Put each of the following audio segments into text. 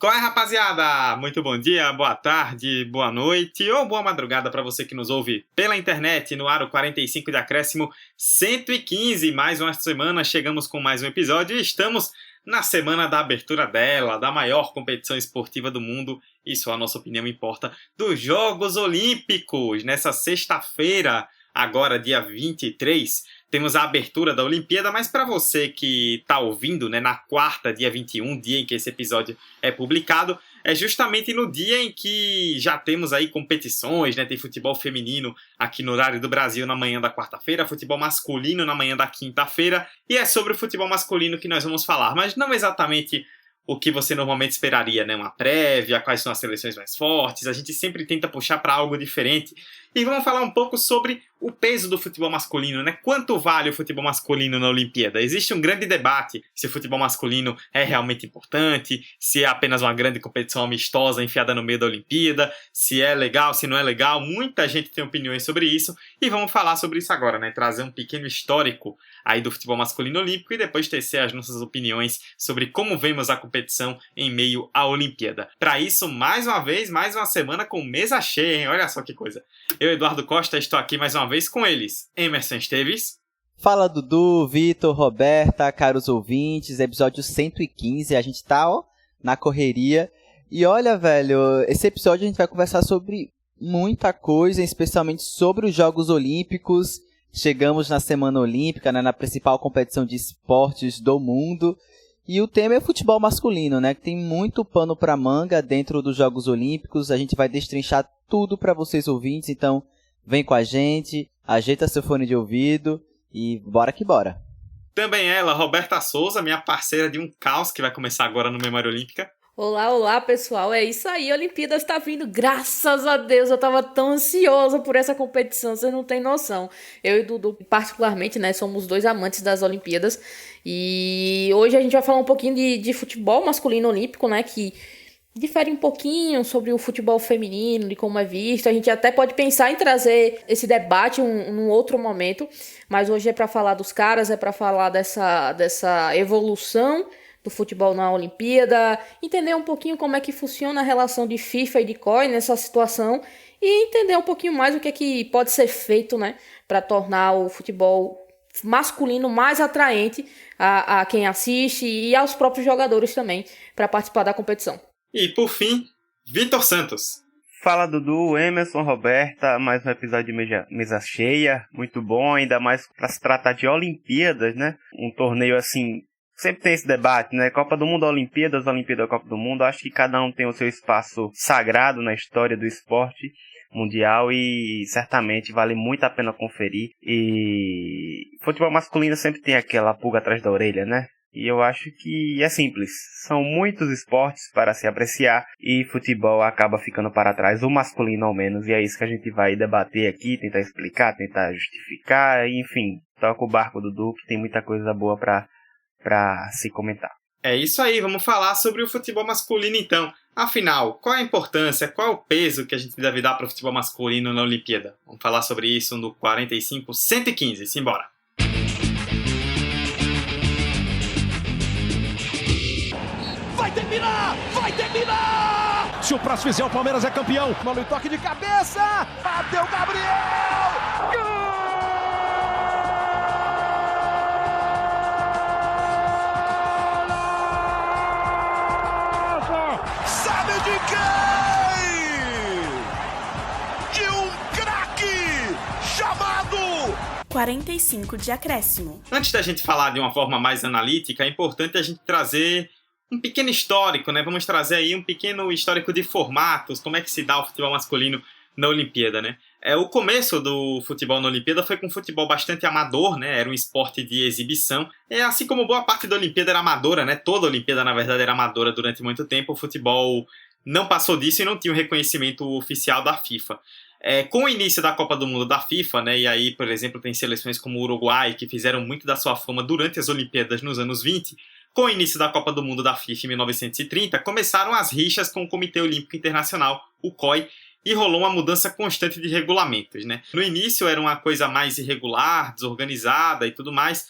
Qual é, rapaziada? Muito bom dia, boa tarde, boa noite ou boa madrugada para você que nos ouve pela internet no Aro 45 de Acréscimo 115. Mais uma semana, chegamos com mais um episódio e estamos na semana da abertura dela, da maior competição esportiva do mundo, isso a nossa opinião importa, dos Jogos Olímpicos. Nessa sexta-feira, agora dia 23, temos a abertura da Olimpíada, mas para você que está ouvindo, né, na quarta, dia 21, dia em que esse episódio é publicado, é justamente no dia em que já temos aí competições, né? Tem futebol feminino aqui no horário do Brasil na manhã da quarta-feira, futebol masculino na manhã da quinta-feira, e é sobre o futebol masculino que nós vamos falar, mas não exatamente o que você normalmente esperaria, né? Uma prévia, quais são as seleções mais fortes, a gente sempre tenta puxar para algo diferente. E vamos falar um pouco sobre o peso do futebol masculino, né? Quanto vale o futebol masculino na Olimpíada? Existe um grande debate se o futebol masculino é realmente importante, se é apenas uma grande competição amistosa enfiada no meio da Olimpíada, se é legal, se não é legal. Muita gente tem opiniões sobre isso e vamos falar sobre isso agora, né? Trazer um pequeno histórico aí do futebol masculino olímpico e depois tecer as nossas opiniões sobre como vemos a competição em meio à Olimpíada. Para isso, mais uma vez, mais uma semana com mesa cheia, hein? Olha só que coisa. Eu, Eduardo Costa, estou aqui mais uma vez com eles, Emerson Esteves. Fala, Dudu, Vitor, Roberta, caros ouvintes, episódio 115, a gente tá, na correria. E olha, velho, esse episódio a gente vai conversar sobre muita coisa, especialmente sobre os Jogos Olímpicos. Chegamos na Semana Olímpica, né, na principal competição de esportes do mundo. E o tema é futebol masculino, né, que tem muito pano pra manga dentro dos Jogos Olímpicos. A gente vai destrinchar tudo para vocês ouvintes, então vem com a gente, ajeita seu fone de ouvido e bora que bora. Também ela, Roberta Souza, minha parceira de um caos que vai começar agora no Memória Olímpica. Olá, pessoal, é isso aí, a Olimpíada está vindo, graças a Deus, eu tava tão ansiosa por essa competição, vocês não têm noção. Eu e Dudu, particularmente, né, somos dois amantes das Olimpíadas, e hoje a gente vai falar um pouquinho de futebol masculino olímpico, né, que difere um pouquinho sobre o futebol feminino, de como é visto. A gente até pode pensar em trazer esse debate num outro momento, mas hoje é para falar dos caras, é para falar dessa evolução do futebol na Olimpíada, entender um pouquinho como é que funciona a relação de FIFA e de COI nessa situação e entender um pouquinho mais o que é que pode ser feito, né, para tornar o futebol masculino mais atraente a quem assiste e aos próprios jogadores também para participar da competição. E por fim, Vitor Santos. Fala, Dudu, Emerson, Roberta, mais um episódio de mesa cheia, muito bom, ainda mais para se tratar de Olimpíadas, né? Um torneio assim, sempre tem esse debate, né? Copa do Mundo, Olimpíadas, Copa do Mundo. Acho que cada um tem o seu espaço sagrado na história do esporte mundial e certamente vale muito a pena conferir. E futebol masculino sempre tem aquela pulga atrás da orelha, né? E eu acho que é simples. São muitos esportes para se apreciar e futebol acaba ficando para trás, o masculino ao menos. E é isso que a gente vai debater aqui, tentar explicar, tentar justificar. Enfim, toca o barco, Dudu, que tem muita coisa boa para se comentar. É isso aí, vamos falar sobre o futebol masculino então. Afinal, qual é a importância, qual é o peso que a gente deve dar para o futebol masculino na Olimpíada? Vamos falar sobre isso no 45-115, simbora! Vai terminar! Se o próximo fizer, o Palmeiras é campeão. Mano, e toque de cabeça! Bateu Gabriel! Gol! Sabe de quem? De um craque chamado 45 de Acréscimo. Antes da gente falar de uma forma mais analítica, é importante a gente trazer um pequeno histórico, né? Vamos trazer aí um pequeno histórico de formatos, como é que se dá o futebol masculino na Olimpíada, né? O começo do futebol na Olimpíada foi com um futebol bastante amador, né? Era um esporte de exibição. Assim como boa parte da Olimpíada era amadora, né? Toda a Olimpíada, na verdade, era amadora durante muito tempo. O futebol não passou disso e não tinha o reconhecimento oficial da FIFA. Com o início da Copa do Mundo da FIFA, né? E aí, por exemplo, tem seleções como o Uruguai, que fizeram muito da sua fama durante as Olimpíadas nos anos 20. Com o início da Copa do Mundo da FIFA em 1930, começaram as rixas com o Comitê Olímpico Internacional, o COI, e rolou uma mudança constante de regulamentos, né? No início era uma coisa mais irregular, desorganizada e tudo mais.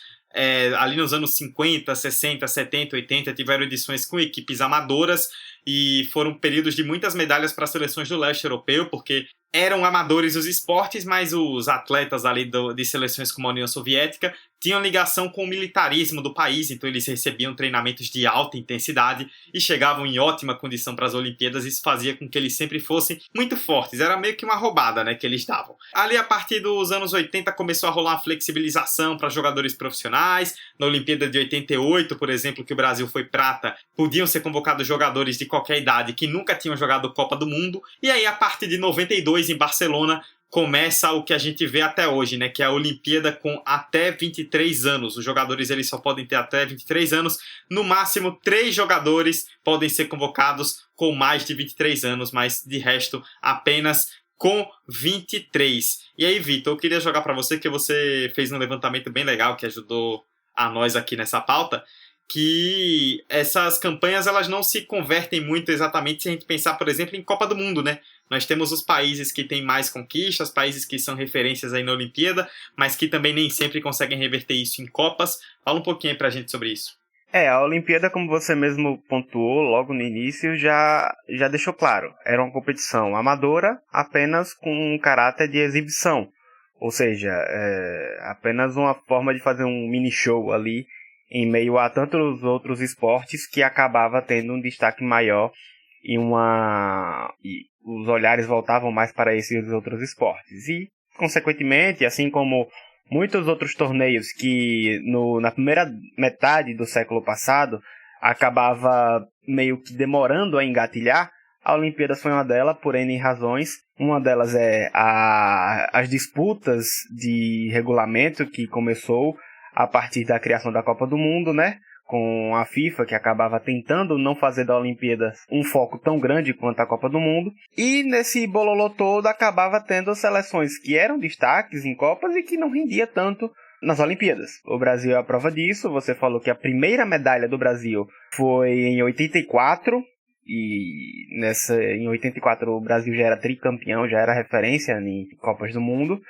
Ali nos anos 50, 60, 70, 80 tiveram edições com equipes amadoras e foram períodos de muitas medalhas para as seleções do leste europeu, porque eram amadores os esportes, mas os atletas ali de seleções como a União Soviética tinham ligação com o militarismo do país, então eles recebiam treinamentos de alta intensidade e chegavam em ótima condição para as Olimpíadas. Isso fazia com que eles sempre fossem muito fortes, era meio que uma roubada, né, que eles davam. Ali, a partir dos anos 80, começou a rolar a flexibilização para jogadores profissionais. Na Olimpíada de 88, por exemplo, que o Brasil foi prata, podiam ser convocados jogadores de qualquer idade que nunca tinham jogado Copa do Mundo. E aí, a partir de 92, em Barcelona, começa o que a gente vê até hoje, né, que é a Olimpíada com até 23 anos. Os jogadores eles só podem ter até 23 anos. No máximo, 3 jogadores podem ser convocados com mais de 23 anos, mas de resto, apenas com 23. E aí, Vitor, eu queria jogar para você, que você fez um levantamento bem legal que ajudou a nós aqui nessa pauta, que essas campanhas elas não se convertem muito exatamente se a gente pensar, por exemplo, em Copa do Mundo, né? Nós temos os países que têm mais conquistas, países que são referências aí na Olimpíada, mas que também nem sempre conseguem reverter isso em Copas. Fala um pouquinho aí pra gente sobre isso. A Olimpíada, como você mesmo pontuou logo no início, já deixou claro. Era uma competição amadora, apenas com um caráter de exibição. Ou seja, apenas uma forma de fazer um mini show ali, em meio a tantos outros esportes que acabava tendo um destaque maior e os olhares voltavam mais para esses outros esportes. E, consequentemente, assim como muitos outros torneios que na primeira metade do século passado acabava meio que demorando a engatilhar, a Olimpíada foi uma delas por N razões. Uma delas é as disputas de regulamento que começou a partir da criação da Copa do Mundo, né? Com a FIFA, que acabava tentando não fazer da Olimpíada um foco tão grande quanto a Copa do Mundo. E nesse bololô todo acabava tendo seleções que eram destaques em Copas e que não rendia tanto nas Olimpíadas. O Brasil é a prova disso. Você falou que a primeira medalha do Brasil foi em 84. E em 84 o Brasil já era tricampeão, já era referência em Copas do Mundo.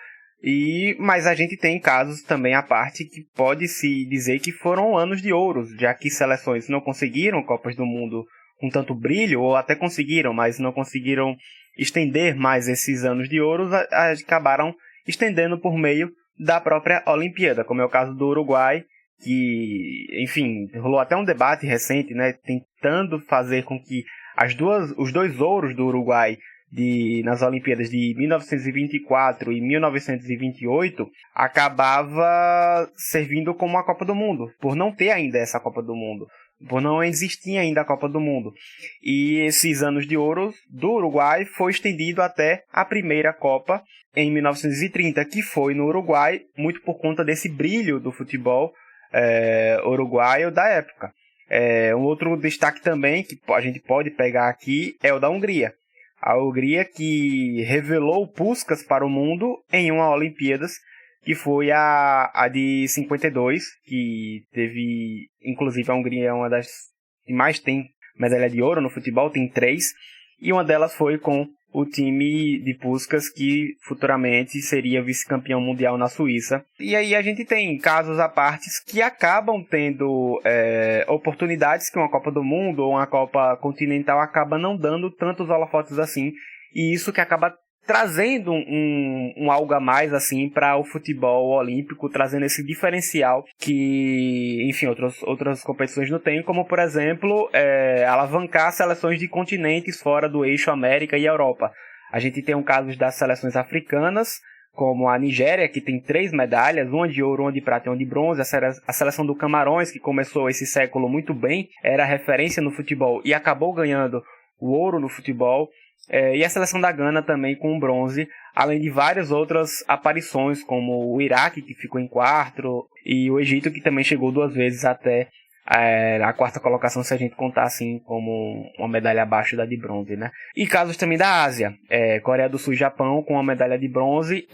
Mas a gente tem casos também à parte que pode-se dizer que foram anos de ouro, já que seleções não conseguiram Copas do Mundo com tanto brilho, ou até conseguiram, mas não conseguiram estender mais esses anos de ouro, acabaram estendendo por meio da própria Olimpíada, como é o caso do Uruguai, que, enfim, rolou até um debate recente, né, tentando fazer com que os dois ouros do Uruguai nas Olimpíadas de 1924 e 1928 acabava servindo como a Copa do Mundo, por não ter ainda essa Copa do Mundo, por não existir ainda a Copa do Mundo. E esses anos de ouro do Uruguai foi estendido até a primeira Copa em 1930, que foi no Uruguai, muito por conta desse brilho do futebol uruguaio da época. Um outro destaque também que a gente pode pegar aqui é o da Hungria. A Hungria que revelou Puskás para o mundo em uma Olimpíadas, que foi a de 52, que teve, inclusive a Hungria é uma das que mais tem medalha de ouro no futebol, tem 3, e uma delas foi com o time de Puskás, que futuramente seria vice-campeão mundial na Suíça. E aí a gente tem casos à parte que acabam tendo oportunidades que uma Copa do Mundo ou uma Copa Continental acaba não dando tantos holofotes assim. E isso que acaba trazendo um algo a mais assim para o futebol olímpico, trazendo esse diferencial que, enfim, outras competições não têm, como por exemplo alavancar seleções de continentes fora do eixo América e Europa. A gente tem um caso das seleções africanas, como a Nigéria, que tem 3 medalhas, uma de ouro, uma de prata e uma de bronze. A seleção do Camarões, que começou esse século muito bem, era referência no futebol e acabou ganhando o ouro no futebol. E a seleção da Gana também com bronze, além de várias outras aparições, como o Iraque, que ficou em 4º, e o Egito, que também chegou 2 vezes até a 4ª colocação, se a gente contar assim como uma medalha abaixo da de bronze, né? E casos também da Ásia, Coreia do Sul e Japão com a medalha de bronze,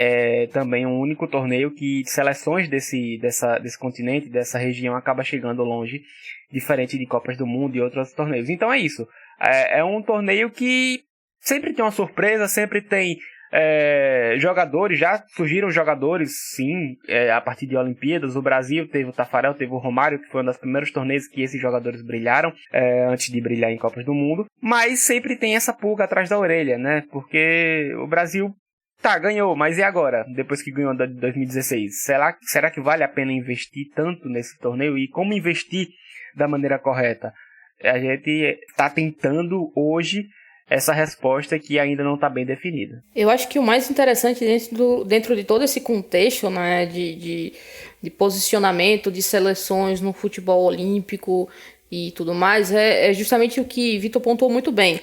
também um único torneio que seleções desse continente, dessa região, acaba chegando longe, diferente de Copas do Mundo e outros torneios. Então é isso, é um torneio que sempre tem uma surpresa, sempre tem jogadores, já surgiram jogadores, sim, a partir de Olimpíadas. O Brasil teve o Tafarel, teve o Romário, que foi um dos primeiros torneios que esses jogadores brilharam, antes de brilhar em Copas do Mundo. Mas sempre tem essa pulga atrás da orelha, né? Porque o Brasil, ganhou, mas e agora? Depois que ganhou de 2016? Será que vale a pena investir tanto nesse torneio? E como investir da maneira correta? A gente está tentando hoje essa resposta que ainda não está bem definida. Eu acho que o mais interessante dentro de todo esse contexto, né, de posicionamento de seleções no futebol olímpico e tudo mais, é justamente o que Vitor pontuou muito bem.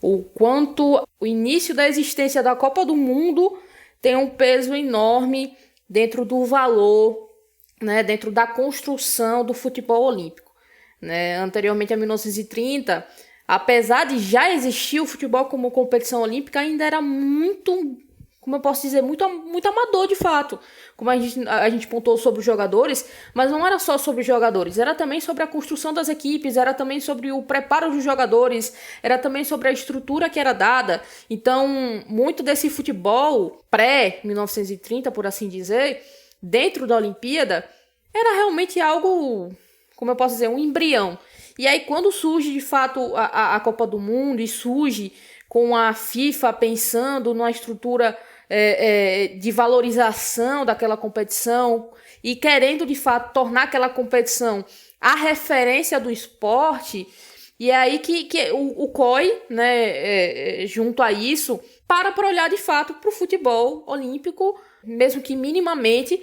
O quanto o início da existência da Copa do Mundo tem um peso enorme dentro do valor, né, dentro da construção do futebol olímpico. Né? Anteriormente a 1930, apesar de já existir o futebol como competição olímpica, ainda era muito, como eu posso dizer, muito amador de fato. Como a gente pontuou sobre os jogadores, mas não era só sobre os jogadores, era também sobre a construção das equipes, era também sobre o preparo dos jogadores, era também sobre a estrutura que era dada. Então, muito desse futebol pré-1930, por assim dizer, dentro da Olimpíada, era realmente algo, como eu posso dizer, um embrião. E aí, quando surge, de fato, a Copa do Mundo, e surge com a FIFA pensando numa estrutura de valorização daquela competição e querendo, de fato, tornar aquela competição a referência do esporte, e é aí que o COI, né, junto a isso, para olhar, de fato, para o futebol olímpico, mesmo que minimamente,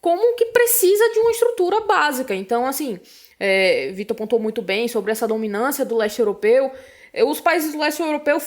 como que precisa de uma estrutura básica. Então, assim, Vitor pontuou muito bem sobre essa dominância do leste europeu. Os países do leste europeu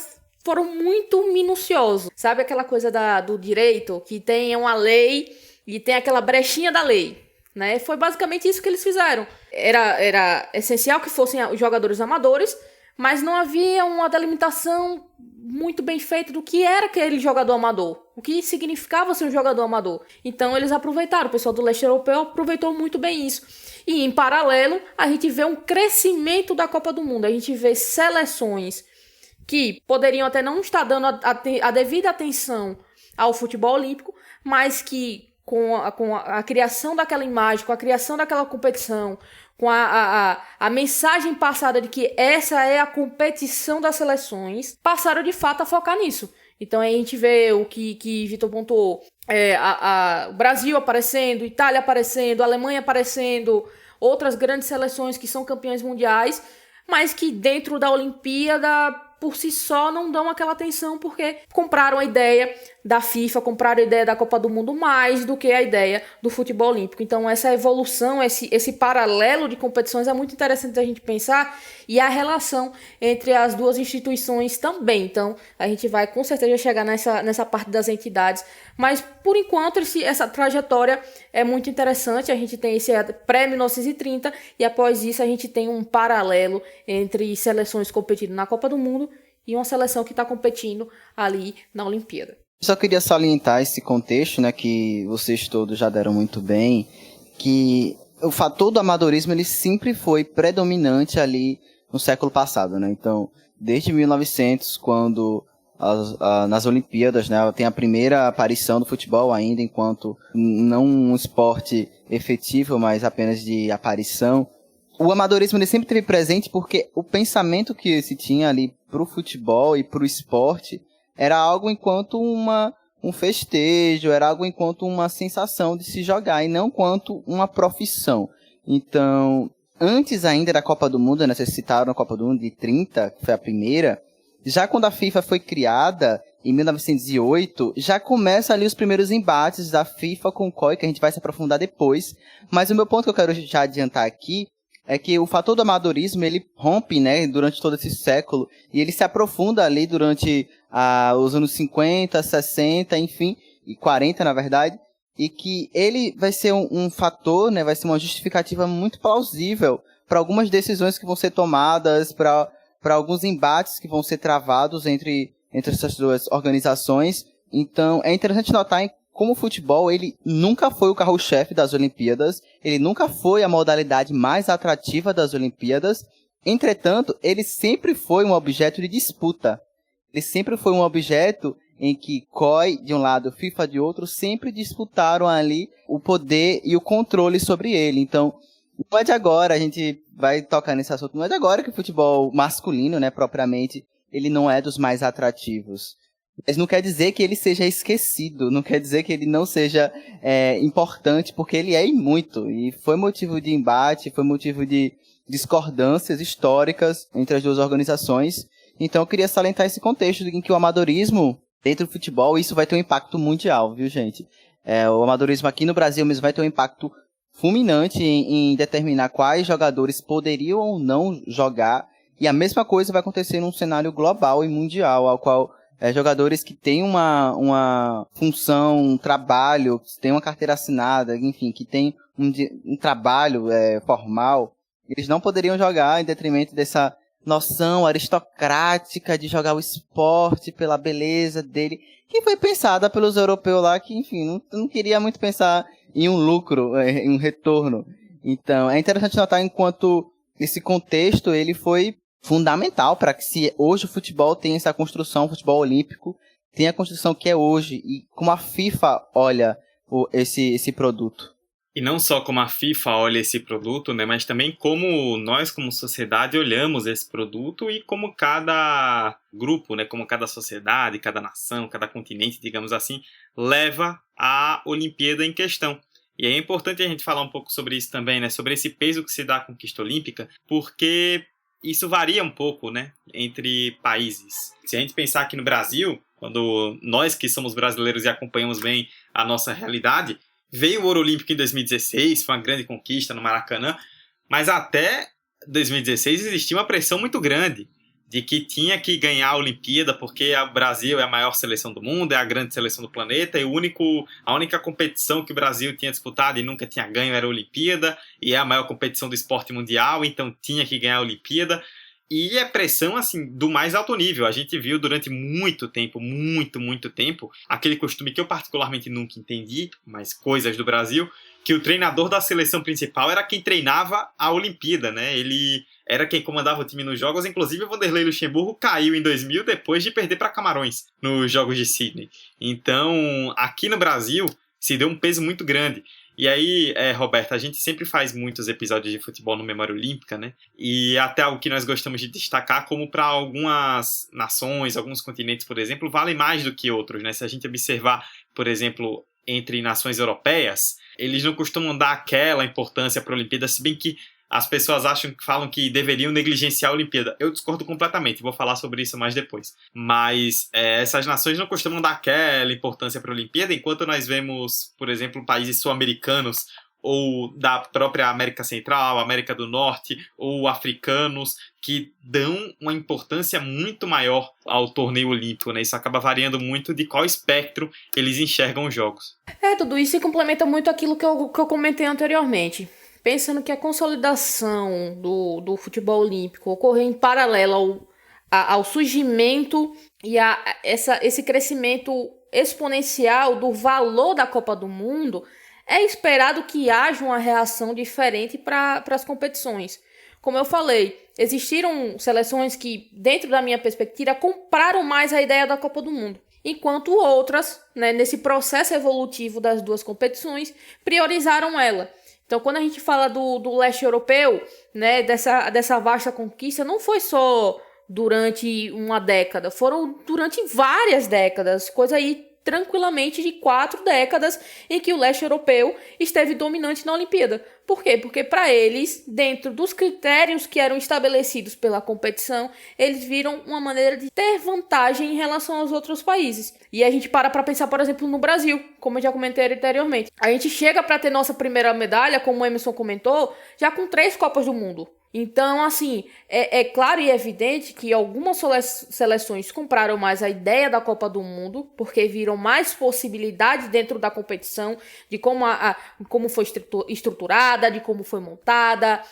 foram muito minuciosos. Sabe aquela coisa do direito, que tem uma lei e tem aquela brechinha da lei, né? Foi basicamente isso que eles fizeram. Era essencial que fossem os jogadores amadores, mas não havia uma delimitação muito bem feita do que era aquele jogador amador, o que significava ser um jogador amador. Então eles aproveitaram, o pessoal do leste europeu aproveitou muito bem isso. E em paralelo, a gente vê um crescimento da Copa do Mundo, a gente vê seleções que poderiam até não estar dando a devida atenção ao futebol olímpico, mas que com a criação daquela imagem, com a criação daquela competição, com a mensagem passada de que essa é a competição das seleções, passaram de fato a focar nisso. Então aí a gente vê o que Vitor pontuou, o Brasil aparecendo, Itália aparecendo, Alemanha aparecendo, outras grandes seleções que são campeões mundiais, mas que dentro da Olimpíada por si só não dão aquela atenção porque compraram a ideia da FIFA, compraram a ideia da Copa do Mundo mais do que a ideia do futebol olímpico. Então essa evolução, esse paralelo de competições é muito interessante a gente pensar, e a relação entre as duas instituições também. Então a gente vai com certeza chegar nessa parte das entidades, mas por enquanto essa trajetória é muito interessante. A gente tem esse pré-1930 e após isso a gente tem um paralelo entre seleções competindo na Copa do Mundo e uma seleção que está competindo ali na Olimpíada. Só queria salientar esse contexto, né, que vocês todos já deram muito bem, que o fator do amadorismo ele sempre foi predominante ali no século passado, né? Então, desde 1900, quando nas Olimpíadas, né, tem a primeira aparição do futebol ainda enquanto não um esporte efetivo, mas apenas de aparição, o amadorismo ele sempre esteve presente porque o pensamento que se tinha ali pro futebol e pro esporte era algo enquanto um festejo, era algo enquanto uma sensação de se jogar, e não quanto uma profissão. Então, antes ainda da Copa do Mundo, né, vocês citaram a Copa do Mundo de 30, que foi a primeira, já quando a FIFA foi criada, em 1908, já começa ali os primeiros embates da FIFA com o COI, que a gente vai se aprofundar depois. Mas o meu ponto que eu quero já adiantar aqui é que o fator do amadorismo, ele rompe, né, durante todo esse século, e ele se aprofunda ali durante os anos 50, 60, enfim, e 40, na verdade, e que ele vai ser um fator, né, vai ser uma justificativa muito plausível para algumas decisões que vão ser tomadas, para alguns embates que vão ser travados entre essas duas organizações. Então, é interessante notar como o futebol, ele nunca foi o carro-chefe das Olimpíadas, ele nunca foi a modalidade mais atrativa das Olimpíadas, entretanto, ele sempre foi um objeto de disputa. Ele sempre foi um objeto em que COI de um lado, FIFA de outro, sempre disputaram ali o poder e o controle sobre ele. Então, não é de agora, a gente vai tocar nesse assunto, não é de agora que o futebol masculino, né, propriamente, ele não é dos mais atrativos. Mas não quer dizer que ele seja esquecido, não quer dizer que ele não seja importante, porque ele é e muito. E foi motivo de embate, foi motivo de discordâncias históricas entre as duas organizações. Então eu queria salientar esse contexto em que o amadorismo dentro do futebol, isso vai ter um impacto mundial, viu, gente? O amadorismo aqui no Brasil mesmo vai ter um impacto fulminante em determinar quais jogadores poderiam ou não jogar. E a mesma coisa vai acontecer num cenário global e mundial, ao qual jogadores que têm uma função, um trabalho, que têm uma carteira assinada, enfim, que têm um trabalho formal, eles não poderiam jogar em detrimento dessa noção aristocrática de jogar o esporte pela beleza dele, que foi pensada pelos europeus lá, que, enfim, não queria muito pensar em um lucro, em um retorno. Então, é interessante notar enquanto esse contexto, ele foi fundamental para que se hoje o futebol tenha essa construção, o futebol olímpico, tem a construção que é hoje, e como a FIFA olha esse produto. E não só como a FIFA olha esse produto, né, mas também como nós, como sociedade, olhamos esse produto e como cada grupo, né, como cada sociedade, cada nação, cada continente, digamos assim, leva a Olimpíada em questão. E é importante a gente falar um pouco sobre isso também, né, sobre esse peso que se dá à conquista olímpica, porque isso varia um pouco, né, entre países. Se a gente pensar aqui no Brasil, quando nós que somos brasileiros e acompanhamos bem a nossa realidade, veio o Ouro Olímpico em 2016, foi uma grande conquista no Maracanã, mas até 2016 existia uma pressão muito grande de que tinha que ganhar a Olimpíada porque o Brasil é a maior seleção do mundo, é a grande seleção do planeta, e a única competição que o Brasil tinha disputado e nunca tinha ganho era a Olimpíada, e é a maior competição do esporte mundial, então tinha que ganhar a Olimpíada. E é pressão, assim, do mais alto nível. A gente viu durante muito tempo, muito tempo, aquele costume que eu particularmente nunca entendi, mas coisas do Brasil, que o treinador da seleção principal era quem treinava a Olimpíada, né? Ele era quem comandava o time nos jogos, inclusive o Vanderlei Luxemburgo caiu em 2000 depois de perder para Camarões nos Jogos de Sydney. Então, aqui no Brasil, se deu um peso muito grande. E aí, Roberta, a gente sempre faz muitos episódios de futebol no Memória Olímpica, né? E até algo que nós gostamos de destacar, como para algumas nações, alguns continentes, por exemplo, vale mais do que outros, né? Se a gente observar, por exemplo, entre nações europeias, eles não costumam dar aquela importância para a Olimpíada, se bem que as pessoas falam que deveriam negligenciar a Olimpíada. Eu discordo completamente, vou falar sobre isso mais depois. Mas essas nações não costumam dar aquela importância para a Olimpíada, enquanto nós vemos, por exemplo, países sul-americanos ou da própria América Central, América do Norte, ou africanos, que dão uma importância muito maior ao torneio olímpico, né? Isso acaba variando muito de qual espectro eles enxergam os jogos. Tudo isso complementa muito aquilo que eu comentei anteriormente. Pensando que a consolidação do futebol olímpico ocorreu em paralelo ao surgimento e esse crescimento exponencial do valor da Copa do Mundo, é esperado que haja uma reação diferente para as competições. Como eu falei, existiram seleções que, dentro da minha perspectiva, compraram mais a ideia da Copa do Mundo, enquanto outras, né, nesse processo evolutivo das duas competições, priorizaram ela. Então, quando a gente fala do leste europeu, né, dessa vasta conquista, não foi só durante uma década, foram durante várias décadas, coisa aí tranquilamente de 4 décadas em que o leste europeu esteve dominante na Olimpíada. Por quê? Porque para eles, dentro dos critérios que eram estabelecidos pela competição, eles viram uma maneira de ter vantagem em relação aos outros países. E a gente para pensar, por exemplo, no Brasil, como eu já comentei anteriormente. A gente chega para ter nossa primeira medalha, como o Emerson comentou, já com 3 Copas do Mundo. Então, assim, é claro e evidente que algumas seleções compraram mais a ideia da Copa do Mundo, porque viram mais possibilidades dentro da competição, de como foi estruturada, de como foi montada,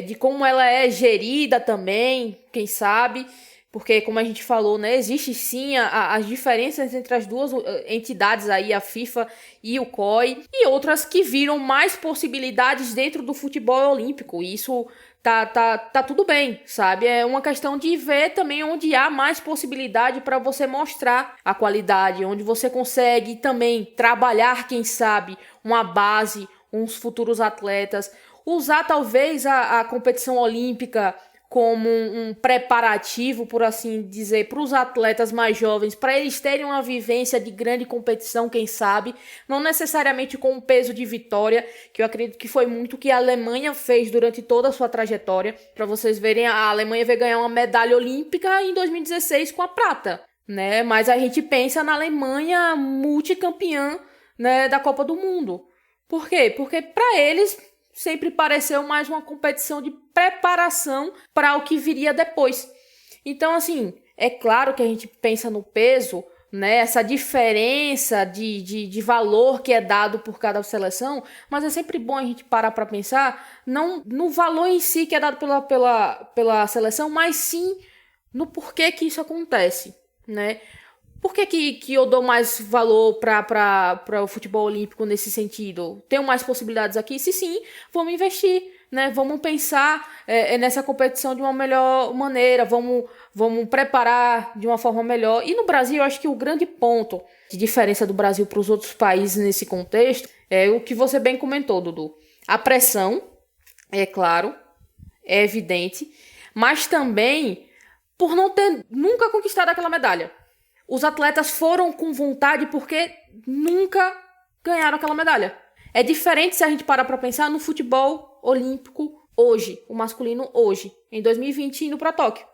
de como ela é gerida também, quem sabe. Porque, como a gente falou, né, existe sim as diferenças entre as duas entidades aí, a FIFA e o COI, e outras que viram mais possibilidades dentro do futebol olímpico. E isso tá tudo bem, sabe? É uma questão de ver também onde há mais possibilidade para você mostrar a qualidade, onde você consegue também trabalhar, quem sabe, uma base, uns futuros atletas, usar talvez a competição olímpica como um preparativo, por assim dizer, para os atletas mais jovens, para eles terem uma vivência de grande competição, quem sabe, não necessariamente com um peso de vitória, que eu acredito que foi muito o que a Alemanha fez durante toda a sua trajetória. Para vocês verem, a Alemanha veio ganhar uma medalha olímpica em 2016 com a prata, né? Mas a gente pensa na Alemanha multicampeã, né, da Copa do Mundo. Por quê? Porque para eles sempre pareceu mais uma competição de preparação para o que viria depois. Então, assim, é claro que a gente pensa no peso, né, essa diferença de valor que é dado por cada seleção, mas é sempre bom a gente parar para pensar, não no valor em si que é dado pela seleção, mas sim no porquê que isso acontece, né? Por que eu dou mais valor para o futebol olímpico nesse sentido? Tenho mais possibilidades aqui? Se sim, vamos investir, né? Vamos pensar nessa competição de uma melhor maneira, vamos preparar de uma forma melhor. E no Brasil, eu acho que o grande ponto de diferença do Brasil para os outros países nesse contexto é o que você bem comentou, Dudu. A pressão, é claro, é evidente, mas também por não ter nunca conquistado aquela medalha. Os atletas foram com vontade porque nunca ganharam aquela medalha. É diferente se a gente parar para pensar no futebol olímpico hoje, o masculino hoje, em 2020 indo para Tóquio.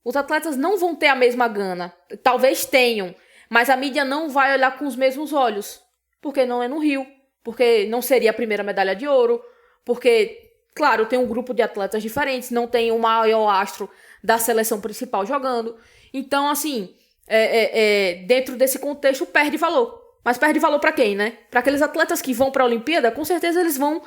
Os atletas não vão ter a mesma gana. Talvez tenham, mas a mídia não vai olhar com os mesmos olhos. Porque não é no Rio, porque não seria a primeira medalha de ouro, porque, claro, tem um grupo de atletas diferentes, não tem o maior astro da seleção principal jogando. Então, assim, dentro desse contexto perde valor. Mas perde valor para quem, né? Para aqueles atletas que vão para a Olimpíada, com certeza eles vão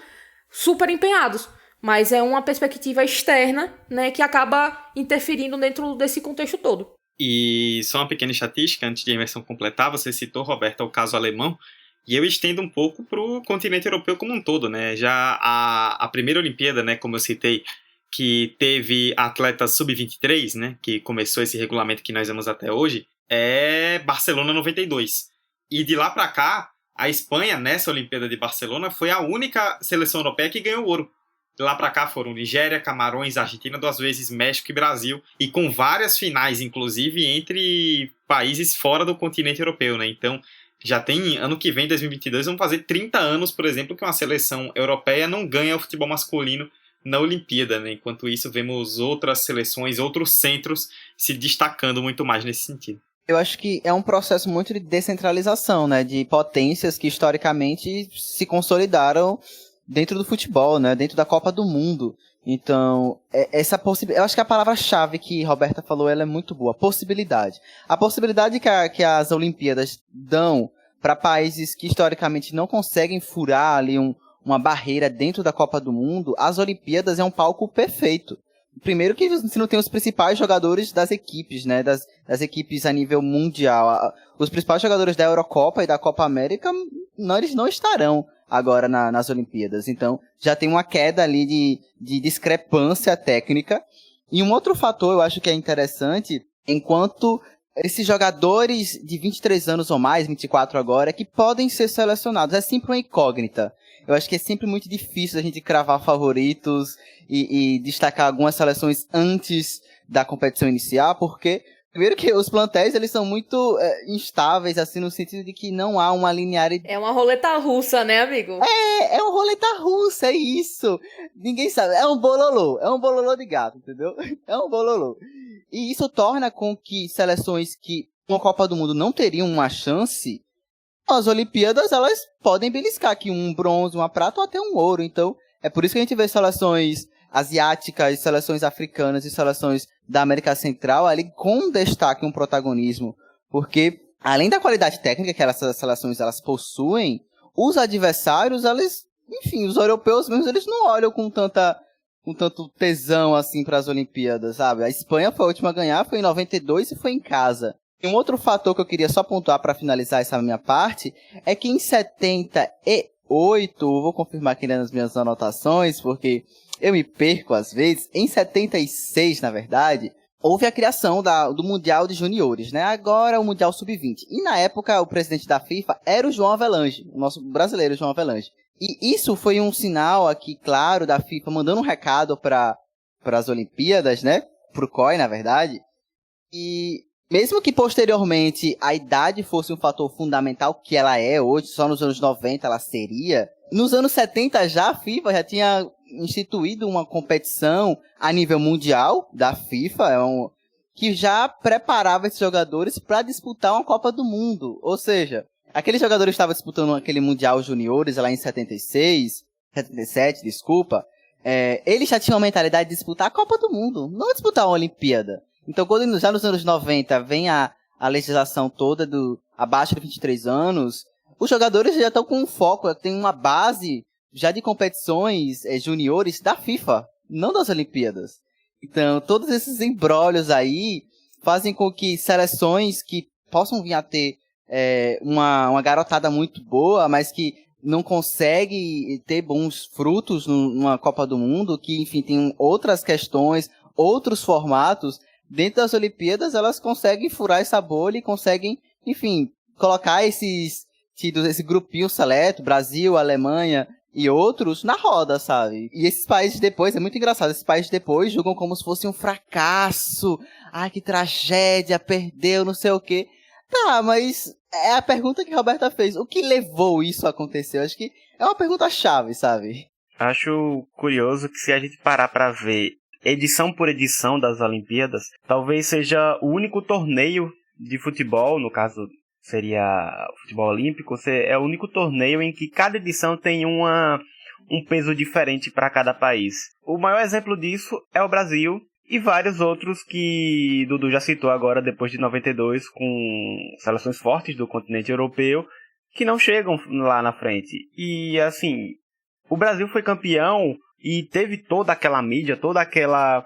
super empenhados. Mas é uma perspectiva externa, né, que acaba interferindo dentro desse contexto todo. E só uma pequena estatística, antes de a Emerson completar, você citou, Roberta, o caso alemão, e eu estendo um pouco para o continente europeu como um todo, né? Já a primeira Olimpíada, né, como eu citei, que teve atletas sub-23, né, que começou esse regulamento que nós vemos até hoje, é Barcelona 92. E de lá para cá, a Espanha, nessa Olimpíada de Barcelona, foi a única seleção europeia que ganhou ouro. De lá para cá foram Nigéria, Camarões, Argentina 2 vezes, México e Brasil, e com várias finais, inclusive, entre países fora do continente europeu, né? Então, já tem, ano que vem, 2022, vão fazer 30 anos, por exemplo, que uma seleção europeia não ganha o futebol masculino na Olimpíada, né? Enquanto isso, vemos outras seleções, outros centros se destacando muito mais nesse sentido. Eu acho que é um processo muito de descentralização, né? De potências que historicamente se consolidaram dentro do futebol, né? Dentro da Copa do Mundo. Então, essa possibilidade... Eu acho que a palavra-chave que Roberta falou, ela é muito boa. Possibilidade. A possibilidade que as Olimpíadas dão para países que historicamente não conseguem furar ali uma barreira dentro da Copa do Mundo, as Olimpíadas é um palco perfeito. Primeiro que você não tem os principais jogadores das equipes, né? Das equipes a nível mundial. Os principais jogadores da Eurocopa e da Copa América, eles não estarão agora nas Olimpíadas. Então, já tem uma queda ali de discrepância técnica. E um outro fator, eu acho que é interessante, enquanto esses jogadores de 23 anos ou mais, 24 agora, que podem ser selecionados, é sempre uma incógnita. Eu acho que é sempre muito difícil a gente cravar favoritos e destacar algumas seleções antes da competição iniciar, porque, primeiro que os plantéis, eles são muito instáveis, assim, no sentido de que não há uma linearidade. É uma roleta russa, né, amigo? É uma roleta russa, é isso. Ninguém sabe, é um bololô de gato, entendeu? É um bololô. E isso torna com que seleções que uma Copa do Mundo não teriam uma chance, as Olimpíadas, elas podem beliscar aqui um bronze, uma prata ou até um ouro. Então, é por isso que a gente vê seleções asiáticas, seleções africanas e seleções da América Central ali com destaque, um protagonismo. Porque, além da qualidade técnica que essas seleções elas possuem, os adversários, enfim, os europeus mesmo, eles não olham com tanto tesão assim para as Olimpíadas, sabe? A Espanha foi a última a ganhar, foi em 92 e foi em casa. E um outro fator que eu queria só pontuar para finalizar essa minha parte é que em 78, vou confirmar aqui nas minhas anotações, porque eu me perco às vezes. Em 76, na verdade, houve a criação do Mundial de Juniores, né? Agora o Mundial Sub-20. E na época o presidente da FIFA era o João Avelange, o nosso brasileiro João Avelange. E isso foi um sinal aqui, claro, da FIFA mandando um recado para as Olimpíadas, né? Pro COI, na verdade. E mesmo que posteriormente a idade fosse um fator fundamental, que ela é hoje, só nos anos 90 ela seria, nos anos 70 já a FIFA já tinha instituído uma competição a nível mundial da FIFA, que já preparava esses jogadores para disputar uma Copa do Mundo. Ou seja, aqueles jogadores que estavam disputando aquele Mundial Juniores lá em 77, desculpa, eles já tinham a mentalidade de disputar a Copa do Mundo, não disputar uma Olimpíada. Então, quando já nos anos 90 vem a legislação toda do abaixo de 23 anos, os jogadores já estão com um foco, tem uma base já de competições juniores da FIFA, não das Olimpíadas. Então, todos esses embrólios aí fazem com que seleções que possam vir a ter uma garotada muito boa, mas que não consegue ter bons frutos numa Copa do Mundo, que, enfim, tem outras questões, outros formatos. Dentro das Olimpíadas, elas conseguem furar essa bolha e conseguem, enfim, colocar esse grupinho seleto, Brasil, Alemanha e outros, na roda, sabe? E esses países depois, é muito engraçado, esses países depois julgam como se fosse um fracasso. Ai, que tragédia, perdeu, não sei o quê. Tá, mas é a pergunta que a Roberta fez. O que levou isso a acontecer? Eu acho que é uma pergunta chave, sabe? Acho curioso que se a gente parar pra ver edição por edição das Olimpíadas, talvez seja o único torneio de futebol, no caso seria o futebol olímpico, é o único torneio em que cada edição tem um peso diferente para cada país. O maior exemplo disso é o Brasil e vários outros que Dudu já citou agora, depois de 92, com seleções fortes do continente europeu, que não chegam lá na frente. E assim, o Brasil foi campeão e teve toda aquela mídia, toda aquela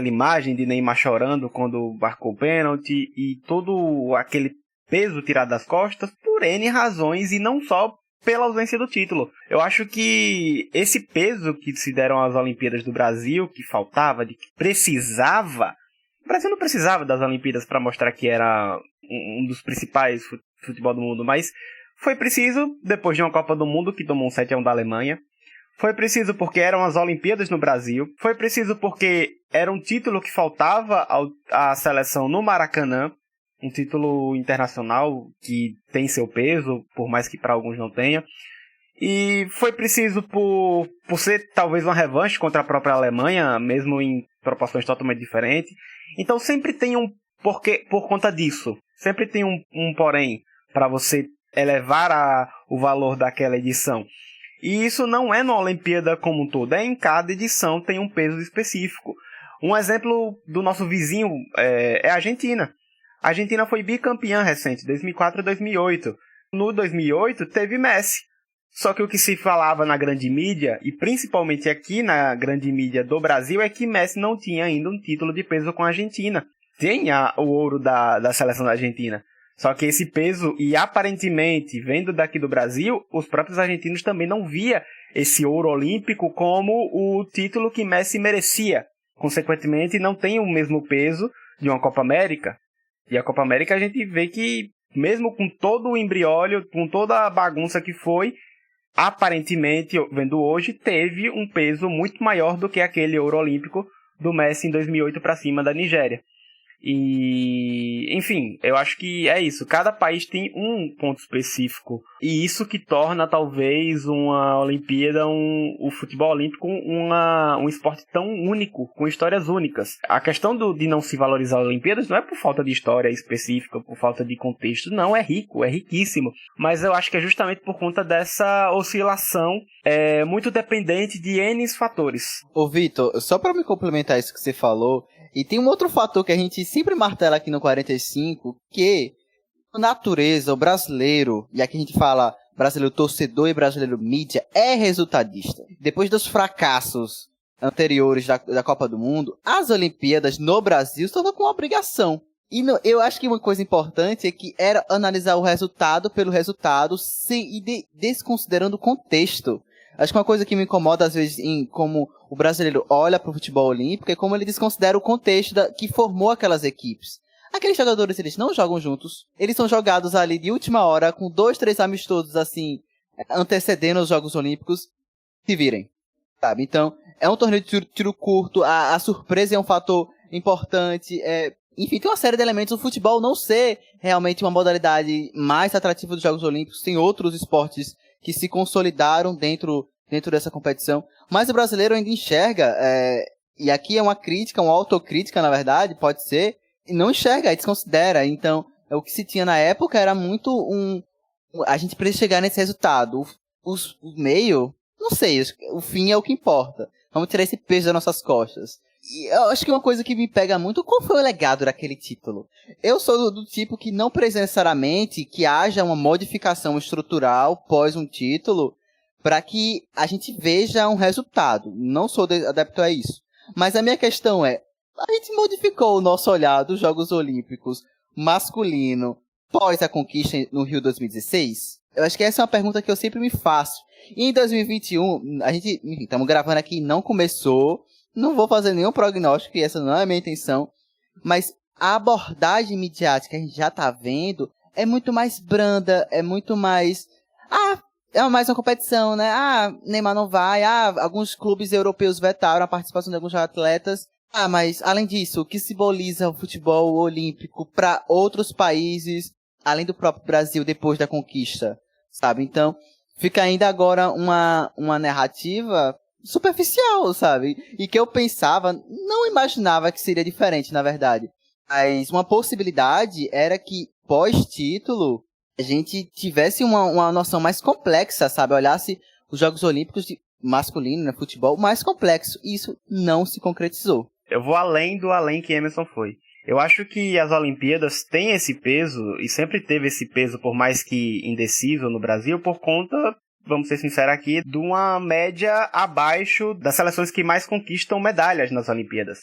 imagem de Neymar chorando quando marcou o pênalti e todo aquele peso tirado das costas por N razões e não só pela ausência do título. Eu acho que esse peso que se deram às Olimpíadas do Brasil, que faltava, de que precisava... O Brasil não precisava das Olimpíadas para mostrar que era um dos principais futebol do mundo, mas foi preciso depois de uma Copa do Mundo que tomou um 7-1 da Alemanha. Foi preciso porque eram as Olimpíadas no Brasil. Foi preciso porque era um título que faltava à seleção no Maracanã. Um título internacional que tem seu peso, por mais que para alguns não tenha. E foi preciso por ser talvez uma revanche contra a própria Alemanha, mesmo em proporções totalmente diferentes. Então sempre tem um porquê por conta disso. Sempre tem um porém para você elevar o valor daquela edição. E isso não é na Olimpíada como um todo, em cada edição tem um peso específico. Um exemplo do nosso vizinho é a Argentina. A Argentina foi bicampeã recente, 2004 e 2008. No 2008 teve Messi. Só que o que se falava na grande mídia, e principalmente aqui na grande mídia do Brasil, é que Messi não tinha ainda um título de peso com a Argentina. Tem o ouro da seleção da Argentina. Só que esse peso, e aparentemente, vendo daqui do Brasil, os próprios argentinos também não via esse ouro olímpico como o título que Messi merecia. Consequentemente, não tem o mesmo peso de uma Copa América. E a Copa América a gente vê que, mesmo com todo o embriólio, com toda a bagunça que foi, aparentemente, vendo hoje, teve um peso muito maior do que aquele ouro olímpico do Messi em 2008 para cima da Nigéria. E, enfim, eu acho que é isso. Cada país tem um ponto específico. E isso que torna, talvez, uma Olimpíada, o futebol olímpico, um esporte tão único, com histórias únicas. A questão de não se valorizar as Olimpíadas não é por falta de história específica, por falta de contexto. Não, é rico, é riquíssimo. Mas eu acho que é justamente por conta dessa oscilação muito dependente de N fatores. Ô, Vitor, só para me complementar isso que você falou, e tem um outro fator que a gente sempre martela aqui no 45, que a natureza, o brasileiro, e aqui a gente fala brasileiro torcedor e brasileiro mídia, é resultadista. Depois dos fracassos anteriores da Copa do Mundo, as Olimpíadas no Brasil se tornam com obrigação. E eu acho que uma coisa importante é que era analisar o resultado pelo resultado e desconsiderando o contexto. Acho que uma coisa que me incomoda, às vezes, em como o brasileiro olha pro futebol olímpico é como ele desconsidera o contexto que formou aquelas equipes. Aqueles jogadores, eles não jogam juntos. Eles são jogados ali de última hora, com 2, 3 amistosos, assim, antecedendo os Jogos Olímpicos, se virem, sabe? Então, é um torneio de tiro curto, a surpresa é um fator importante, enfim, tem uma série de elementos. O futebol não ser realmente uma modalidade mais atrativa dos Jogos Olímpicos, tem outros esportes que se consolidaram dentro dessa competição, mas o brasileiro ainda enxerga, e aqui é uma crítica, uma autocrítica, na verdade, pode ser, e não enxerga, e desconsidera. Então, o que se tinha na época era muito a gente precisa chegar nesse resultado, o meio, não sei, o fim é o que importa, vamos tirar esse peso das nossas costas. E eu acho que uma coisa que me pega muito, qual foi o legado daquele título? Eu sou do tipo que não precisa necessariamente que haja uma modificação estrutural pós um título para que a gente veja um resultado. Não sou adepto a isso. Mas a minha questão é, a gente modificou o nosso olhar dos Jogos Olímpicos masculino pós a conquista no Rio 2016? Eu acho que essa é uma pergunta que eu sempre me faço. E em 2021, a gente, enfim, estamos gravando aqui, não começou. Não vou fazer nenhum prognóstico, e essa não é a minha intenção, mas a abordagem midiática que a gente já tá vendo é muito mais branda, é muito mais... é mais uma competição, né? Neymar não vai, alguns clubes europeus vetaram a participação de alguns atletas. Mas, além disso, o que simboliza o futebol olímpico para outros países, além do próprio Brasil, depois da conquista, sabe? Então, fica ainda agora uma narrativa superficial, sabe? E que eu pensava, não imaginava que seria diferente, na verdade. Mas uma possibilidade era que, pós-título, a gente tivesse uma noção mais complexa, sabe? Olhasse os Jogos Olímpicos de masculino, né, futebol, mais complexo. E isso não se concretizou. Eu vou além do além que Emerson foi. Eu acho que as Olimpíadas têm esse peso, e sempre teve esse peso, por mais que indeciso no Brasil, por conta, vamos ser sinceros aqui, de uma média abaixo das seleções que mais conquistam medalhas nas Olimpíadas.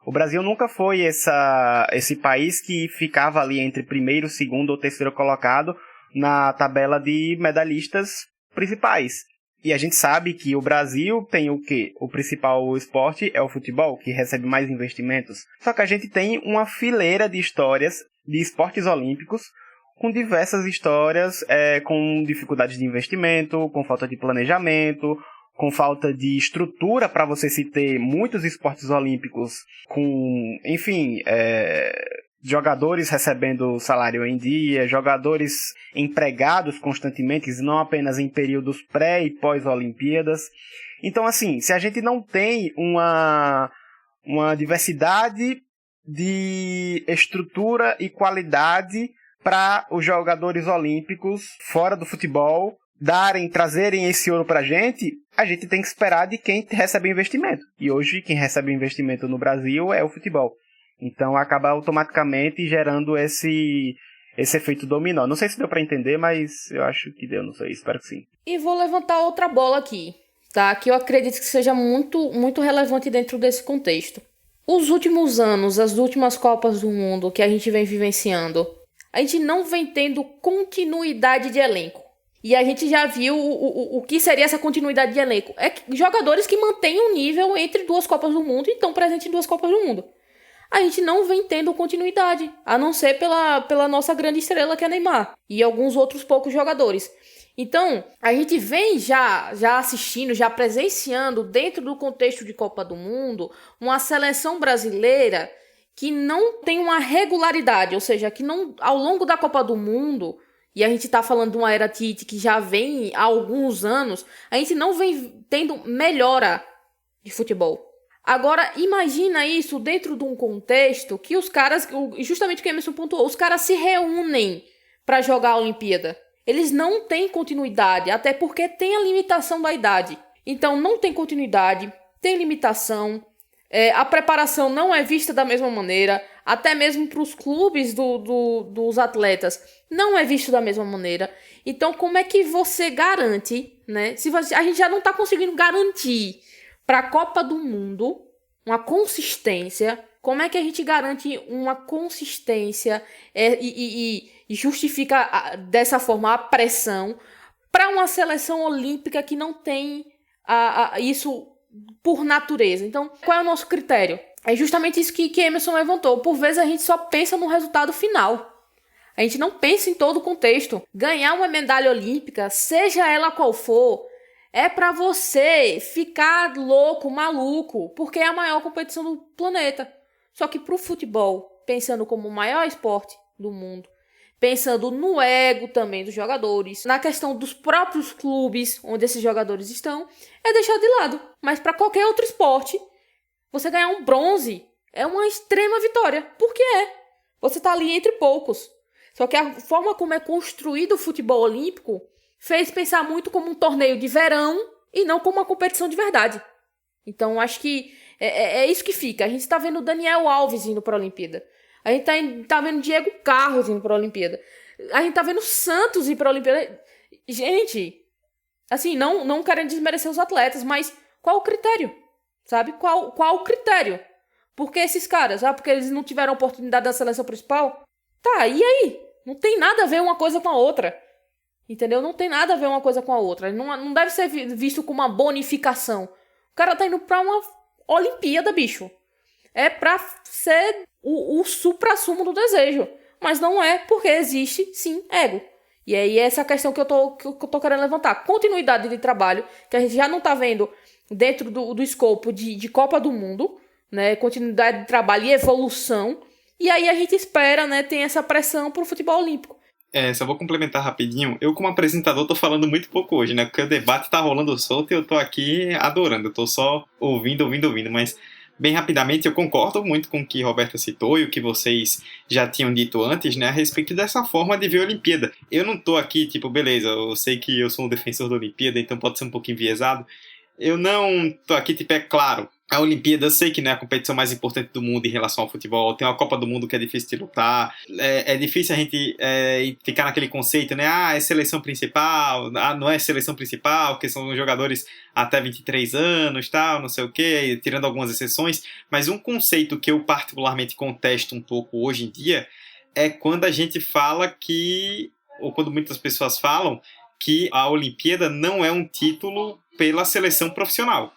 O Brasil nunca foi esse país que ficava ali entre primeiro, segundo ou terceiro colocado na tabela de medalhistas principais. E a gente sabe que o Brasil tem o quê? O principal esporte é o futebol, que recebe mais investimentos. Só que a gente tem uma fileira de histórias de esportes olímpicos, com diversas histórias, com dificuldades de investimento, com falta de planejamento, com falta de estrutura para você se ter muitos esportes olímpicos, com, enfim, jogadores recebendo salário em dia, jogadores empregados constantemente, não apenas em períodos pré e pós-Olimpíadas. Então, assim, se a gente não tem uma diversidade de estrutura e qualidade para os jogadores olímpicos fora do futebol trazerem esse ouro pra gente, a gente tem que esperar de quem recebe investimento. E hoje, quem recebe investimento no Brasil é o futebol. Então, acaba automaticamente gerando esse efeito dominó. Não sei se deu pra entender, mas eu acho que deu, não sei, espero que sim. E vou levantar outra bola aqui, tá? Que eu acredito que seja muito, muito relevante dentro desse contexto. Os últimos anos, as últimas Copas do Mundo que a gente vem vivenciando, a gente não vem tendo continuidade de elenco. E a gente já viu o que seria essa continuidade de elenco. É jogadores que mantêm um nível entre duas Copas do Mundo e estão presentes em duas Copas do Mundo. A gente não vem tendo continuidade, a não ser pela nossa grande estrela que é Neymar. E alguns outros poucos jogadores. Então, a gente vem já assistindo, já presenciando, dentro do contexto de Copa do Mundo, uma seleção brasileira que não tem uma regularidade. Ou seja, que não, ao longo da Copa do Mundo... E a gente tá falando de uma era Tite que já vem há alguns anos, a gente não vem tendo melhora de futebol. Agora, imagina isso dentro de um contexto que os caras, justamente o que o Emerson pontuou, os caras se reúnem para jogar a Olimpíada. Eles não têm continuidade, até porque tem a limitação da idade. Então, não tem continuidade, tem limitação, a preparação não é vista da mesma maneira, até mesmo para os clubes dos atletas, não é visto da mesma maneira. Então, como é que você garante, né? Se a gente já não está conseguindo garantir para a Copa do Mundo uma consistência, como é que a gente garante uma consistência e justifica dessa forma a pressão para uma seleção olímpica que não tem isso por natureza. Então, qual é o nosso critério? É justamente isso que Emerson levantou. Por vezes a gente só pensa no resultado final. A gente não pensa em todo o contexto. Ganhar uma medalha olímpica, seja ela qual for, é pra você ficar louco, maluco, porque é a maior competição do planeta. Só que pro futebol, pensando como o maior esporte do mundo, pensando no ego também dos jogadores, na questão dos próprios clubes onde esses jogadores estão, é deixar de lado. Mas para qualquer outro esporte, você ganhar um bronze é uma extrema vitória. Por que é? Você tá ali entre poucos. Só que a forma como é construído o futebol olímpico fez pensar muito como um torneio de verão e não como uma competição de verdade. Então, acho que é isso que fica. A gente tá vendo o Daniel Alves indo para a Olimpíada. A gente tá vendo Diego Carlos indo para a Olimpíada. A gente tá vendo Santos ir para a Olimpíada. Gente, assim, não querendo desmerecer os atletas, mas qual o critério? Sabe? Qual o critério? Porque esses caras, porque eles não tiveram oportunidade da seleção principal? Tá, e aí? Não tem nada a ver uma coisa com a outra. Entendeu? Não tem nada a ver uma coisa com a outra. Não deve ser visto como uma bonificação. O cara tá indo pra uma Olimpíada, bicho. É pra ser o supra-sumo do desejo. Mas não é, porque existe, sim, ego. E aí essa é a questão que eu tô querendo levantar. Continuidade de trabalho, que a gente já não tá vendo dentro do escopo de Copa do Mundo, né? Continuidade de trabalho e evolução. E aí a gente espera, né, tem essa pressão pro futebol olímpico. Só vou complementar rapidinho. Eu, como apresentador, tô falando muito pouco hoje, né? Porque o debate tá rolando solto e eu tô aqui adorando. Eu tô só ouvindo. Mas, bem rapidamente, eu concordo muito com o que Roberta citou e o que vocês já tinham dito antes, né? A respeito dessa forma de ver a Olimpíada. Eu não tô aqui, beleza, eu sei que eu sou um defensor da Olimpíada, então pode ser um pouquinho enviesado. Eu não tô aqui, é claro. A Olimpíada, eu sei que não é a competição mais importante do mundo em relação ao futebol. Tem uma Copa do Mundo que é difícil de lutar. É difícil a gente ficar naquele conceito, né? É seleção principal. Não é seleção principal, porque são jogadores até 23 anos, tal, não sei o quê, tirando algumas exceções. Mas um conceito que eu particularmente contesto um pouco hoje em dia é quando a gente fala que, ou quando muitas pessoas falam, que a Olimpíada não é um título pela seleção profissional.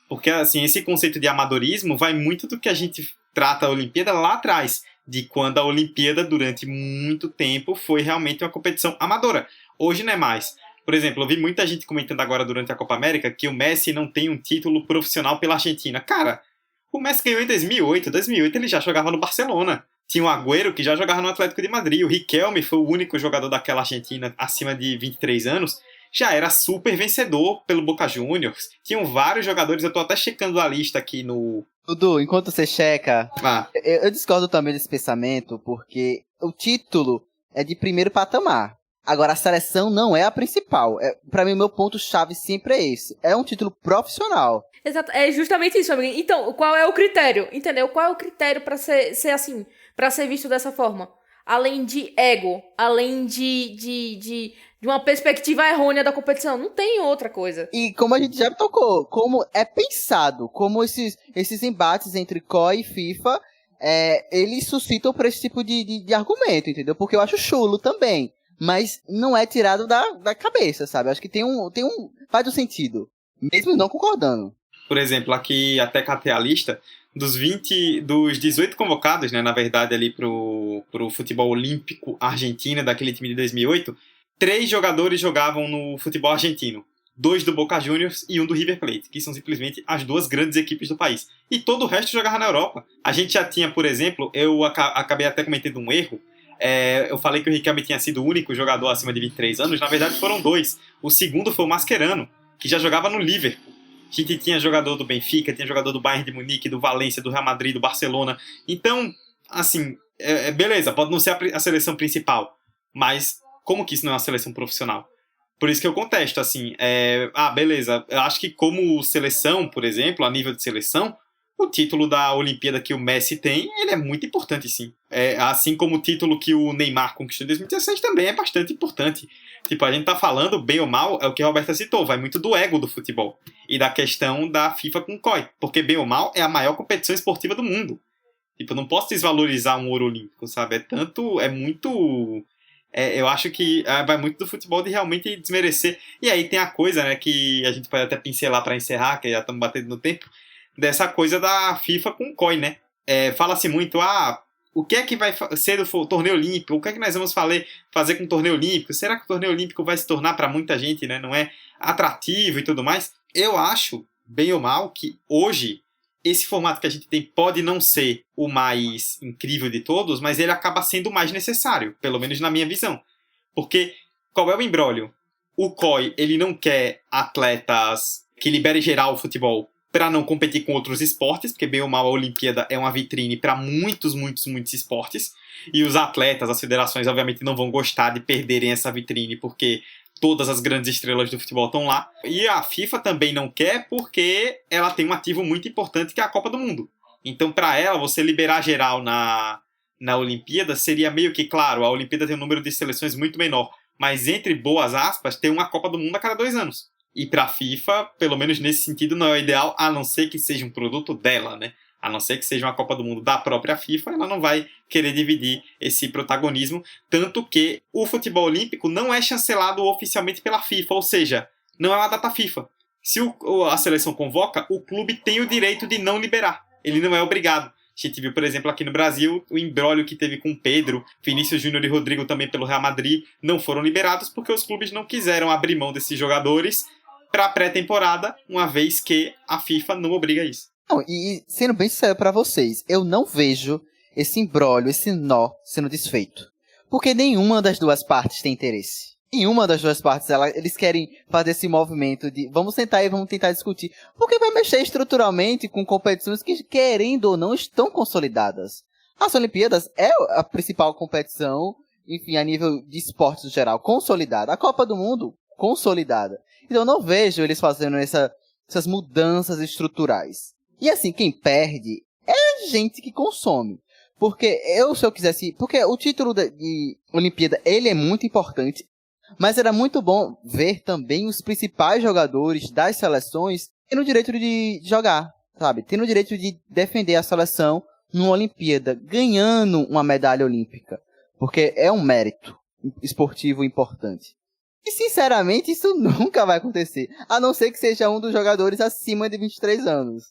Porque, assim, esse conceito de amadorismo vai muito do que a gente trata a Olimpíada lá atrás, de quando a Olimpíada, durante muito tempo, foi realmente uma competição amadora. Hoje não é mais. Por exemplo, eu vi muita gente comentando agora durante a Copa América que o Messi não tem um título profissional pela Argentina. Cara, o Messi ganhou em 2008. Em 2008 ele já jogava no Barcelona. Tinha o Agüero, que já jogava no Atlético de Madrid. O Riquelme foi o único jogador daquela Argentina acima de 23 anos. Já era super vencedor pelo Boca Juniors. Tinham vários jogadores, eu tô até checando a lista aqui no... Dudu, enquanto você checa, eu discordo também desse pensamento, porque o título é de primeiro patamar. Agora, a seleção não é a principal. Pra mim, meu ponto-chave sempre é esse. É um título profissional. Exato, é justamente isso, amigo. Então, qual é o critério? Entendeu? Qual é o critério pra ser assim, pra ser visto dessa forma? Além de ego, além de uma perspectiva errônea da competição. Não tem outra coisa. E como a gente já tocou, como é pensado, como esses embates entre COI e FIFA, eles suscitam por esse tipo de argumento, entendeu? Porque eu acho chulo também. Mas não é tirado da cabeça, sabe? Acho que faz um sentido. Mesmo não concordando. Por exemplo, aqui até catei a lista dos 18 convocados, né, na verdade, ali pro futebol olímpico argentino, daquele time de 2008, 3 jogadores jogavam no futebol argentino. 2 do Boca Juniors e 1 do River Plate, que são simplesmente as 2 grandes equipes do país. E todo o resto jogava na Europa. A gente já tinha, por exemplo, eu acabei até cometendo um erro. Eu falei que o Riquelme tinha sido o único jogador acima de 23 anos. Na verdade, foram 2. O segundo foi o Mascherano, que já jogava no Liverpool. A gente tinha jogador do Benfica, tinha jogador do Bayern de Munique, do Valência, do Real Madrid, do Barcelona. Então, assim, beleza, pode não ser a seleção principal, mas como que isso não é uma seleção profissional? Por isso que eu contesto, assim, beleza, eu acho que como seleção, por exemplo, a nível de seleção, o título da Olimpíada que o Messi tem, ele é muito importante, sim. Assim como o título que o Neymar conquistou em 2016 também é bastante importante. Tipo, a gente tá falando, bem ou mal, é o que a Roberta citou, vai muito do ego do futebol. E da questão da FIFA com o COI. Porque, bem ou mal, é a maior competição esportiva do mundo. Tipo, eu não posso desvalorizar um ouro olímpico, sabe? Eu acho que vai muito do futebol de realmente desmerecer. E aí tem a coisa, né, que a gente pode até pincelar para encerrar, que já estamos batendo no tempo, dessa coisa da FIFA com o COI, né? Fala-se muito, o que é que vai ser do torneio olímpico? O que é que nós vamos fazer com o torneio olímpico? Será que o torneio olímpico vai se tornar para muita gente, né? Não é atrativo e tudo mais? Eu acho, bem ou mal, que hoje esse formato que a gente tem pode não ser o mais incrível de todos, mas ele acaba sendo o mais necessário, pelo menos na minha visão. Porque qual é o imbróglio? O COI, ele não quer atletas que liberem geral o futebol para não competir com outros esportes, porque bem ou mal a Olimpíada é uma vitrine para muitos esportes, e os atletas, as federações, obviamente não vão gostar de perderem essa vitrine, porque todas as grandes estrelas do futebol estão lá. E a FIFA também não quer, porque ela tem um ativo muito importante, que é a Copa do Mundo. Então, para ela, você liberar geral na Olimpíada seria meio que, claro, a Olimpíada tem um número de seleções muito menor, mas entre boas aspas, tem uma Copa do Mundo a cada 2 anos. E para a FIFA, pelo menos nesse sentido, não é o ideal, a não ser que seja um produto dela, né? A não ser que seja uma Copa do Mundo da própria FIFA, ela não vai querer dividir esse protagonismo. Tanto que o futebol olímpico não é chancelado oficialmente pela FIFA, ou seja, não é uma data FIFA. Se a seleção convoca, o clube tem o direito de não liberar. Ele não é obrigado. A gente viu, por exemplo, aqui no Brasil, o imbróglio que teve com Pedro, Vinícius Júnior e Rodrigo também pelo Real Madrid não foram liberados porque os clubes não quiseram abrir mão desses jogadores para a pré-temporada, uma vez que a FIFA não obriga a isso. Não, e sendo bem sincero pra vocês, eu não vejo esse imbróglio, esse nó sendo desfeito. Porque nenhuma das duas partes tem interesse. Nenhuma das duas partes, eles querem fazer esse movimento de vamos sentar e vamos tentar discutir. Porque vai mexer estruturalmente com competições que, querendo ou não, estão consolidadas. As Olimpíadas é a principal competição, enfim, a nível de esportes no geral, consolidada. A Copa do Mundo, consolidada. Então eu não vejo eles fazendo essas mudanças estruturais. E assim, quem perde é a gente que consome. Porque se eu quisesse... Porque o título de Olimpíada, ele é muito importante. Mas era muito bom ver também os principais jogadores das seleções tendo o direito de jogar, sabe? Tendo o direito de defender a seleção numa Olimpíada, ganhando uma medalha olímpica. Porque é um mérito esportivo importante. E, sinceramente, isso nunca vai acontecer. A não ser que seja um dos jogadores acima de 23 anos.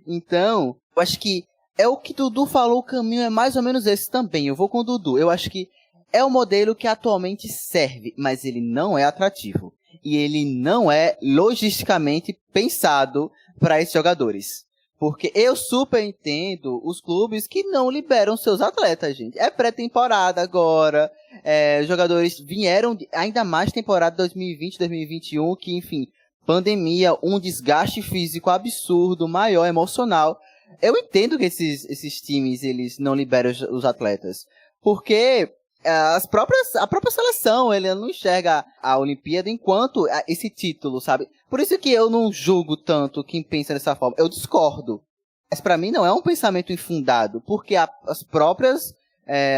Então, eu acho que é o que Dudu falou, o caminho é mais ou menos esse também. Eu vou com o Dudu. Eu acho que é o modelo que atualmente serve, mas ele não é atrativo. E ele não é logisticamente pensado para esses jogadores. Porque eu super entendo os clubes que não liberam seus atletas, gente. É pré-temporada agora. Os jogadores vieram, ainda mais temporada 2020, 2021, que, enfim, pandemia, um desgaste físico absurdo, maior, emocional. Eu entendo que esses times, eles não liberam os atletas. Porque a própria seleção, ele não enxerga a Olimpíada enquanto esse título, sabe? Por isso que eu não julgo tanto quem pensa dessa forma. Eu discordo. Mas pra mim não é um pensamento infundado, porque as próprias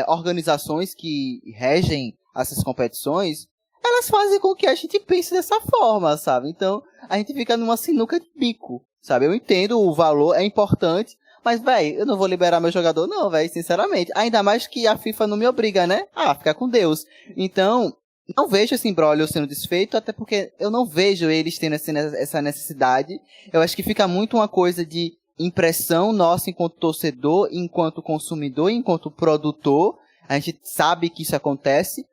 organizações que regem essas competições, elas fazem com que a gente pense dessa forma, sabe? Então, a gente fica numa sinuca de bico, sabe? Eu entendo o valor, é importante, mas, velho, eu não vou liberar meu jogador, não, velho, sinceramente. Ainda mais que a FIFA não me obriga, né? Fica com Deus. Então, não vejo esse imbróglio sendo desfeito, até porque eu não vejo eles tendo essa necessidade. Eu acho que fica muito uma coisa de impressão nossa enquanto torcedor, enquanto consumidor, enquanto produtor. A gente sabe que isso acontece.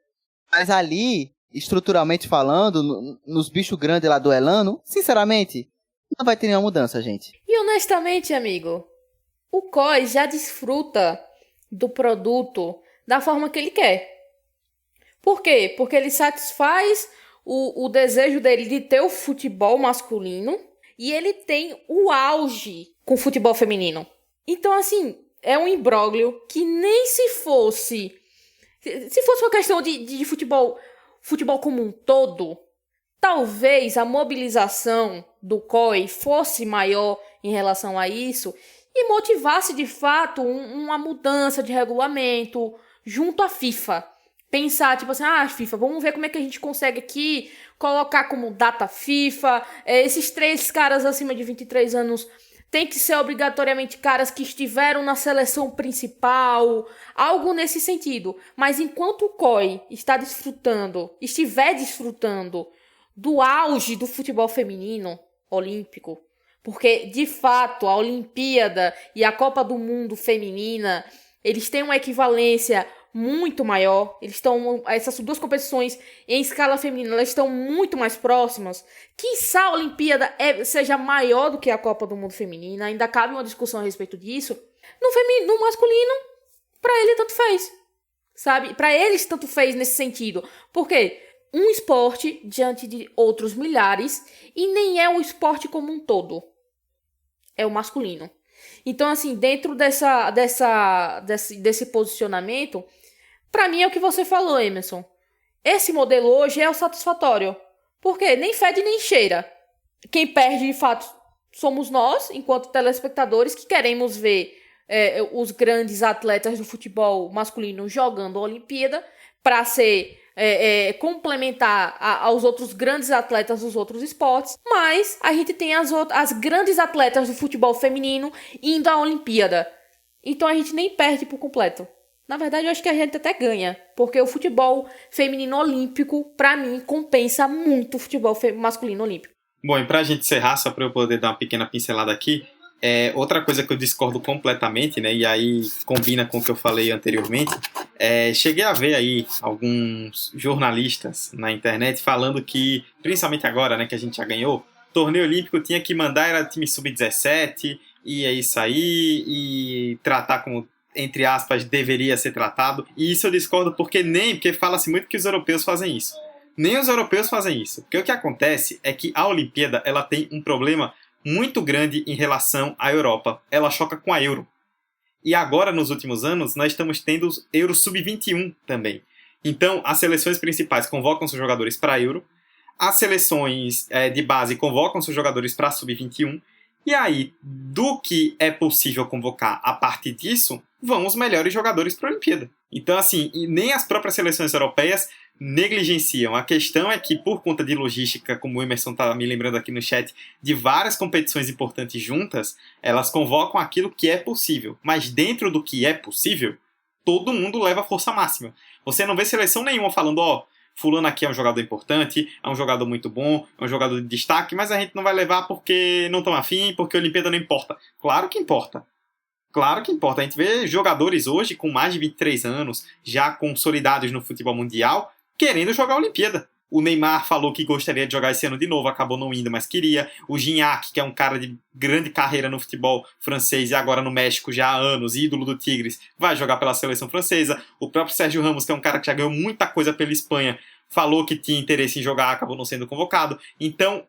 Mas ali, estruturalmente falando, nos bichos grandes lá duelando, sinceramente, não vai ter nenhuma mudança, gente. E honestamente, amigo, o COI já desfruta do produto da forma que ele quer. Por quê? Porque ele satisfaz o desejo dele de ter o futebol masculino e ele tem o auge com o futebol feminino. Então, assim, é um imbróglio que nem se fosse uma questão de futebol como um todo, talvez a mobilização do COI fosse maior em relação a isso e motivasse de fato uma mudança de regulamento junto à FIFA. Pensar, tipo assim, FIFA, vamos ver como é que a gente consegue aqui colocar como data FIFA, esses 3 caras acima de 23 anos tem que ser obrigatoriamente caras que estiveram na seleção principal, algo nesse sentido. Mas enquanto o COI estiver desfrutando do auge do futebol feminino olímpico, porque, de fato, a Olimpíada e a Copa do Mundo feminina, eles têm uma equivalência muito maior. Essas duas competições em escala feminina, elas estão muito mais próximas. Quiçá a Olimpíada seja maior do que a Copa do Mundo feminina. Ainda cabe uma discussão a respeito disso. No masculino, pra ele tanto fez. Sabe? Pra eles tanto fez nesse sentido. Por quê? Um esporte diante de outros milhares, e nem é o esporte como um todo. É o masculino. Então, assim, dentro desse posicionamento, pra mim é o que você falou, Emerson. Esse modelo hoje é o satisfatório. Por quê? Nem fede nem cheira. Quem perde, de fato, somos nós, enquanto telespectadores, que queremos ver os grandes atletas do futebol masculino jogando a Olimpíada para ser complementar aos outros grandes atletas dos outros esportes, mas a gente tem as grandes atletas do futebol feminino indo à Olimpíada. Então a gente nem perde por completo. Na verdade, eu acho que a gente até ganha, porque o futebol feminino olímpico, pra mim, compensa muito o futebol masculino olímpico. Bom, e pra gente encerrar, só pra eu poder dar uma pequena pincelada aqui, outra coisa que eu discordo completamente, né, e aí combina com o que eu falei anteriormente, cheguei a ver aí alguns jornalistas na internet falando que, principalmente agora, né, que a gente já ganhou, torneio olímpico tinha que mandar era time sub-17, e é isso aí, e tratar como, entre aspas, deveria ser tratado. E isso eu discordo porque fala-se muito que os europeus fazem isso. Nem os europeus fazem isso. Porque o que acontece é que a Olimpíada ela tem um problema muito grande em relação à Europa. Ela choca com a Euro. E agora, nos últimos anos, nós estamos tendo os Euro Sub-21 também. Então, as seleções principais convocam seus jogadores para a Euro. As seleções de base convocam seus jogadores para a Sub-21. E aí, do que é possível convocar a partir disso, vão os melhores jogadores para a Olimpíada. Então, assim, nem as próprias seleções europeias negligenciam. A questão é que, por conta de logística, como o Emerson está me lembrando aqui no chat, de várias competições importantes juntas, elas convocam aquilo que é possível. Mas dentro do que é possível, todo mundo leva a força máxima. Você não vê seleção nenhuma falando, fulano aqui é um jogador importante, é um jogador muito bom, é um jogador de destaque, mas a gente não vai levar porque não estão afim, porque a Olimpíada não importa. Claro que importa. Claro que importa. A gente vê jogadores hoje com mais de 23 anos, já consolidados no futebol mundial, querendo jogar a Olimpíada. O Neymar falou que gostaria de jogar esse ano de novo, acabou não indo, mas queria. O Gignac, que é um cara de grande carreira no futebol francês e agora no México já há anos, ídolo do Tigres, vai jogar pela seleção francesa. O próprio Sérgio Ramos, que é um cara que já ganhou muita coisa pela Espanha, falou que tinha interesse em jogar, acabou não sendo convocado. Então,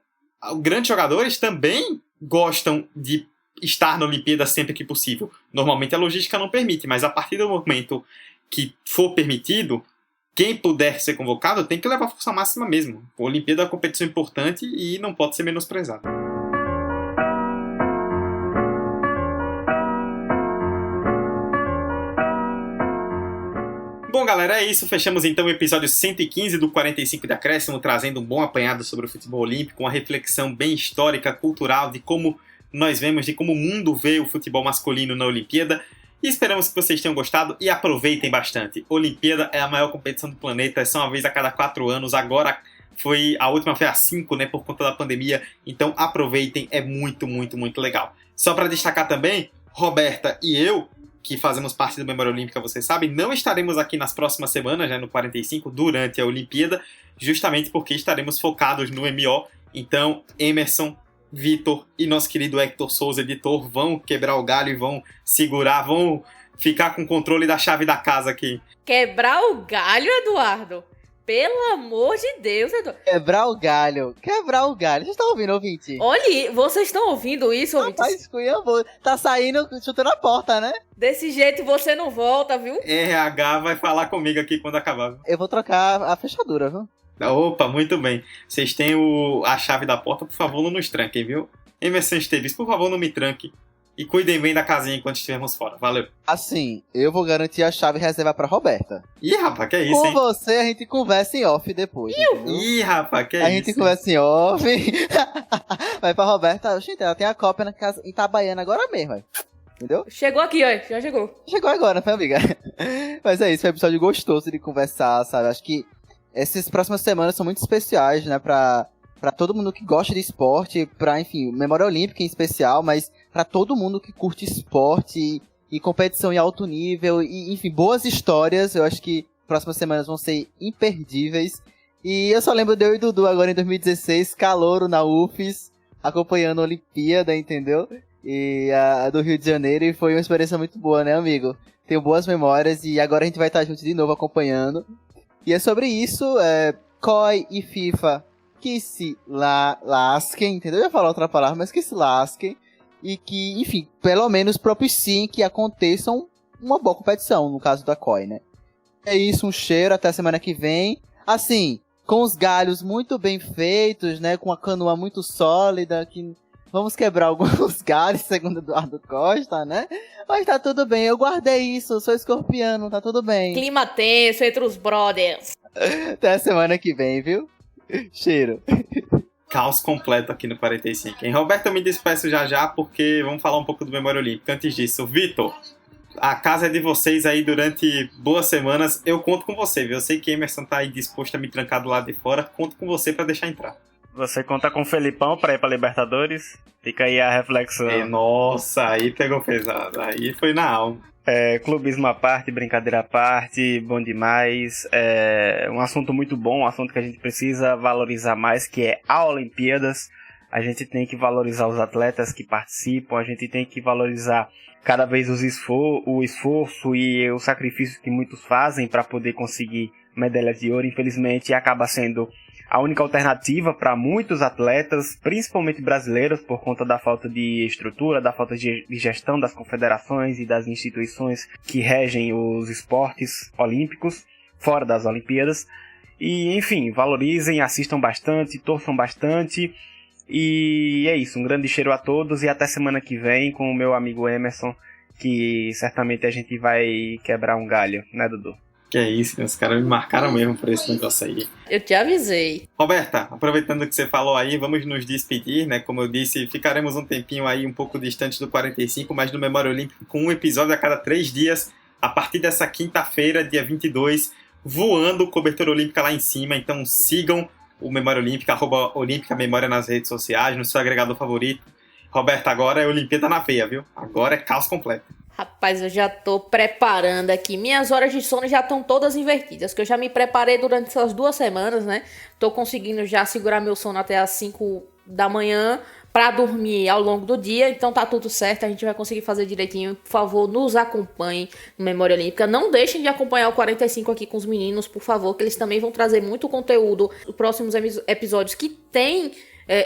grandes jogadores também gostam de estar na Olimpíada sempre que possível. Normalmente a logística não permite, mas a partir do momento que for permitido, quem puder ser convocado tem que levar a força máxima mesmo. A Olimpíada é uma competição importante e não pode ser menosprezada. Bom, galera, é isso. Fechamos então o episódio 115 do 45 de Acréscimo, trazendo um bom apanhado sobre o futebol olímpico, uma reflexão bem histórica, cultural, de como nós vemos, de como o mundo vê o futebol masculino na Olimpíada. E esperamos que vocês tenham gostado e aproveitem bastante. Olimpíada é a maior competição do planeta, é só uma vez a cada 4 anos. Agora a última foi a 5, né, por conta da pandemia. Então aproveitem, é muito, muito, muito legal. Só para destacar também, Roberta e eu, que fazemos parte do Memória Olímpica, vocês sabem, não estaremos aqui nas próximas semanas, já no 45, durante a Olimpíada, justamente porque estaremos focados no MO. Então, Emerson, Vitor e nosso querido Hector Souza, editor, vão quebrar o galho e vão segurar, vão ficar com o controle da chave da casa aqui. Quebrar o galho, Eduardo? Pelo amor de Deus, Eduardo. Quebrar o galho. Vocês estão ouvindo, ouvinte? Olha, vocês estão ouvindo isso, ouvinte? Rapaz, tá saindo, chutando a porta, né? Desse jeito você não volta, viu? RH vai falar comigo aqui quando acabar. Eu vou trocar a fechadura, viu? Opa, muito bem. Vocês têm a chave da porta, por favor, não nos tranquem, viu? Emerson Esteves, por favor, não me tranque. e cuidem bem da casinha enquanto estivermos fora. Valeu. Assim, eu vou garantir a chave e reservar pra Roberta. Ih, rapaz, que é isso, Com hein? você, a gente conversa em off depois. Entendeu? Ih, rapaz, que é A isso? gente conversa em off. Vai pra Roberta. Gente, ela tem a cópia na casa em Itabaiana agora mesmo, véio. Entendeu? Chegou aqui, ó. Já chegou. Chegou agora, né, amiga? Mas é isso, foi um episódio gostoso de conversar, sabe? Acho que essas próximas semanas são muito especiais, né, pra todo mundo que gosta de esporte, pra, enfim, memória olímpica em especial, mas pra todo mundo que curte esporte e competição em alto nível, e, enfim, boas histórias. Eu acho que próximas semanas vão ser imperdíveis. E eu só lembro de eu e Dudu agora em 2016, calouro na UFES, acompanhando a Olimpíada, entendeu? E a do Rio de Janeiro, e foi uma experiência muito boa, né, amigo? Tenho boas memórias, e agora a gente vai estar junto de novo acompanhando. E é sobre isso, COI e FIFA que se lasquem, entendeu? Eu ia falar outra palavra, mas que se lasquem. E que, enfim, pelo menos propiciem que aconteçam uma boa competição, no caso da COI, né? É isso, um cheiro, até a semana que vem. Assim, com os galhos muito bem feitos, né? Com a canoa muito sólida, que vamos quebrar alguns galhos, segundo Eduardo Costa, né? Mas tá tudo bem, eu guardei isso, sou escorpiano, tá tudo bem. Clima tenso entre os brothers. Até a semana que vem, viu? Cheiro. Caos completo aqui no 45. Hein? Roberto, eu me despeço já, porque vamos falar um pouco do Memória Olímpica. Antes disso, Vitor, a casa é de vocês aí durante boas semanas. Eu conto com você, viu? Eu sei que Emerson tá aí disposto a me trancar do lado de fora. Conto com você pra deixar entrar. Você conta com o Felipão pra ir pra Libertadores? Fica aí a reflexão. Nossa, aí pegou pesado. Aí foi na alma. Clubismo à parte, brincadeira à parte, bom demais. Um assunto muito bom, um assunto que a gente precisa valorizar mais, que é a Olimpíadas. A gente tem que valorizar os atletas que participam, a gente tem que valorizar cada vez o esforço e o sacrifício que muitos fazem para poder conseguir medalhas de ouro. Infelizmente, acaba sendo a única alternativa para muitos atletas, principalmente brasileiros, por conta da falta de estrutura, da falta de gestão das confederações e das instituições que regem os esportes olímpicos, fora das Olimpíadas. E, enfim, valorizem, assistam bastante, torçam bastante. E é isso, um grande cheiro a todos e até semana que vem com o meu amigo Emerson, que certamente a gente vai quebrar um galho, né, Dudu? Que é isso, os caras me marcaram mesmo por esse negócio aí. Eu te avisei. Roberta, aproveitando que você falou aí, vamos nos despedir, né? Como eu disse, ficaremos um tempinho aí um pouco distante do 45, mas no Memória Olímpica com um episódio a cada 3 dias, a partir dessa quinta-feira, dia 22, voando cobertura olímpica lá em cima. Então sigam o Memória Olímpica, @Olímpica Memória nas redes sociais, no seu agregador favorito. Roberta, agora é Olimpíada na veia, viu? Agora é caos completo. Rapaz, eu já tô preparando aqui. Minhas horas de sono já estão todas invertidas, que eu já me preparei durante essas 2 semanas, né? Tô conseguindo já segurar meu sono até as 5 da manhã pra dormir ao longo do dia. Então tá tudo certo, a gente vai conseguir fazer direitinho. Por favor, nos acompanhem no Memória Olímpica. Não deixem de acompanhar o 45 aqui com os meninos, por favor, que eles também vão trazer muito conteúdo nos próximos episódios que tem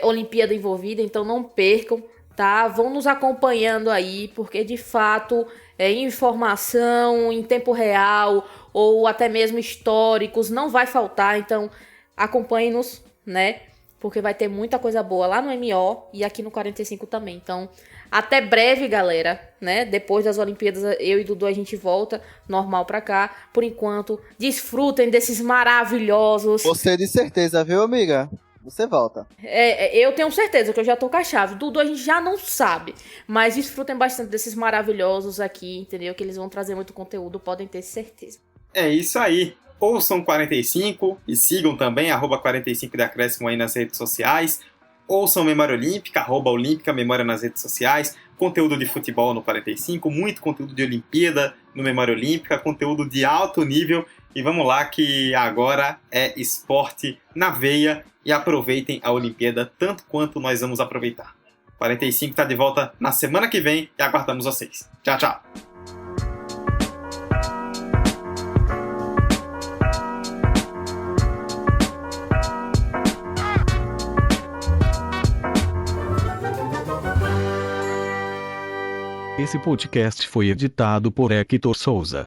Olimpíada envolvida, então não percam. Tá? Vão nos acompanhando aí, porque de fato informação em tempo real ou até mesmo históricos não vai faltar, então acompanhem-nos, né? Porque vai ter muita coisa boa lá no MO e aqui no 45 também. Então, até breve, galera, né? Depois das Olimpíadas, eu e Dudu a gente volta normal pra cá. Por enquanto, desfrutem desses maravilhosos... Você de certeza, viu, amiga? Você volta. Eu tenho certeza que eu já tô com a chave. Dudu a gente já não sabe. Mas desfrutem bastante desses maravilhosos aqui, entendeu? Que eles vão trazer muito conteúdo, podem ter certeza. É isso aí. Ouçam 45 e sigam também @45 de Acréscimo aí nas redes sociais. Ouçam Memória Olímpica, @Olímpica Memória nas redes sociais. Conteúdo de futebol no 45, muito conteúdo de Olimpíada no Memória Olímpica, conteúdo de alto nível. E vamos lá que agora é esporte na veia e aproveitem a Olimpíada tanto quanto nós vamos aproveitar. 45 tá de volta na semana que vem e aguardamos vocês. Tchau, tchau! Esse podcast foi editado por Hector Souza.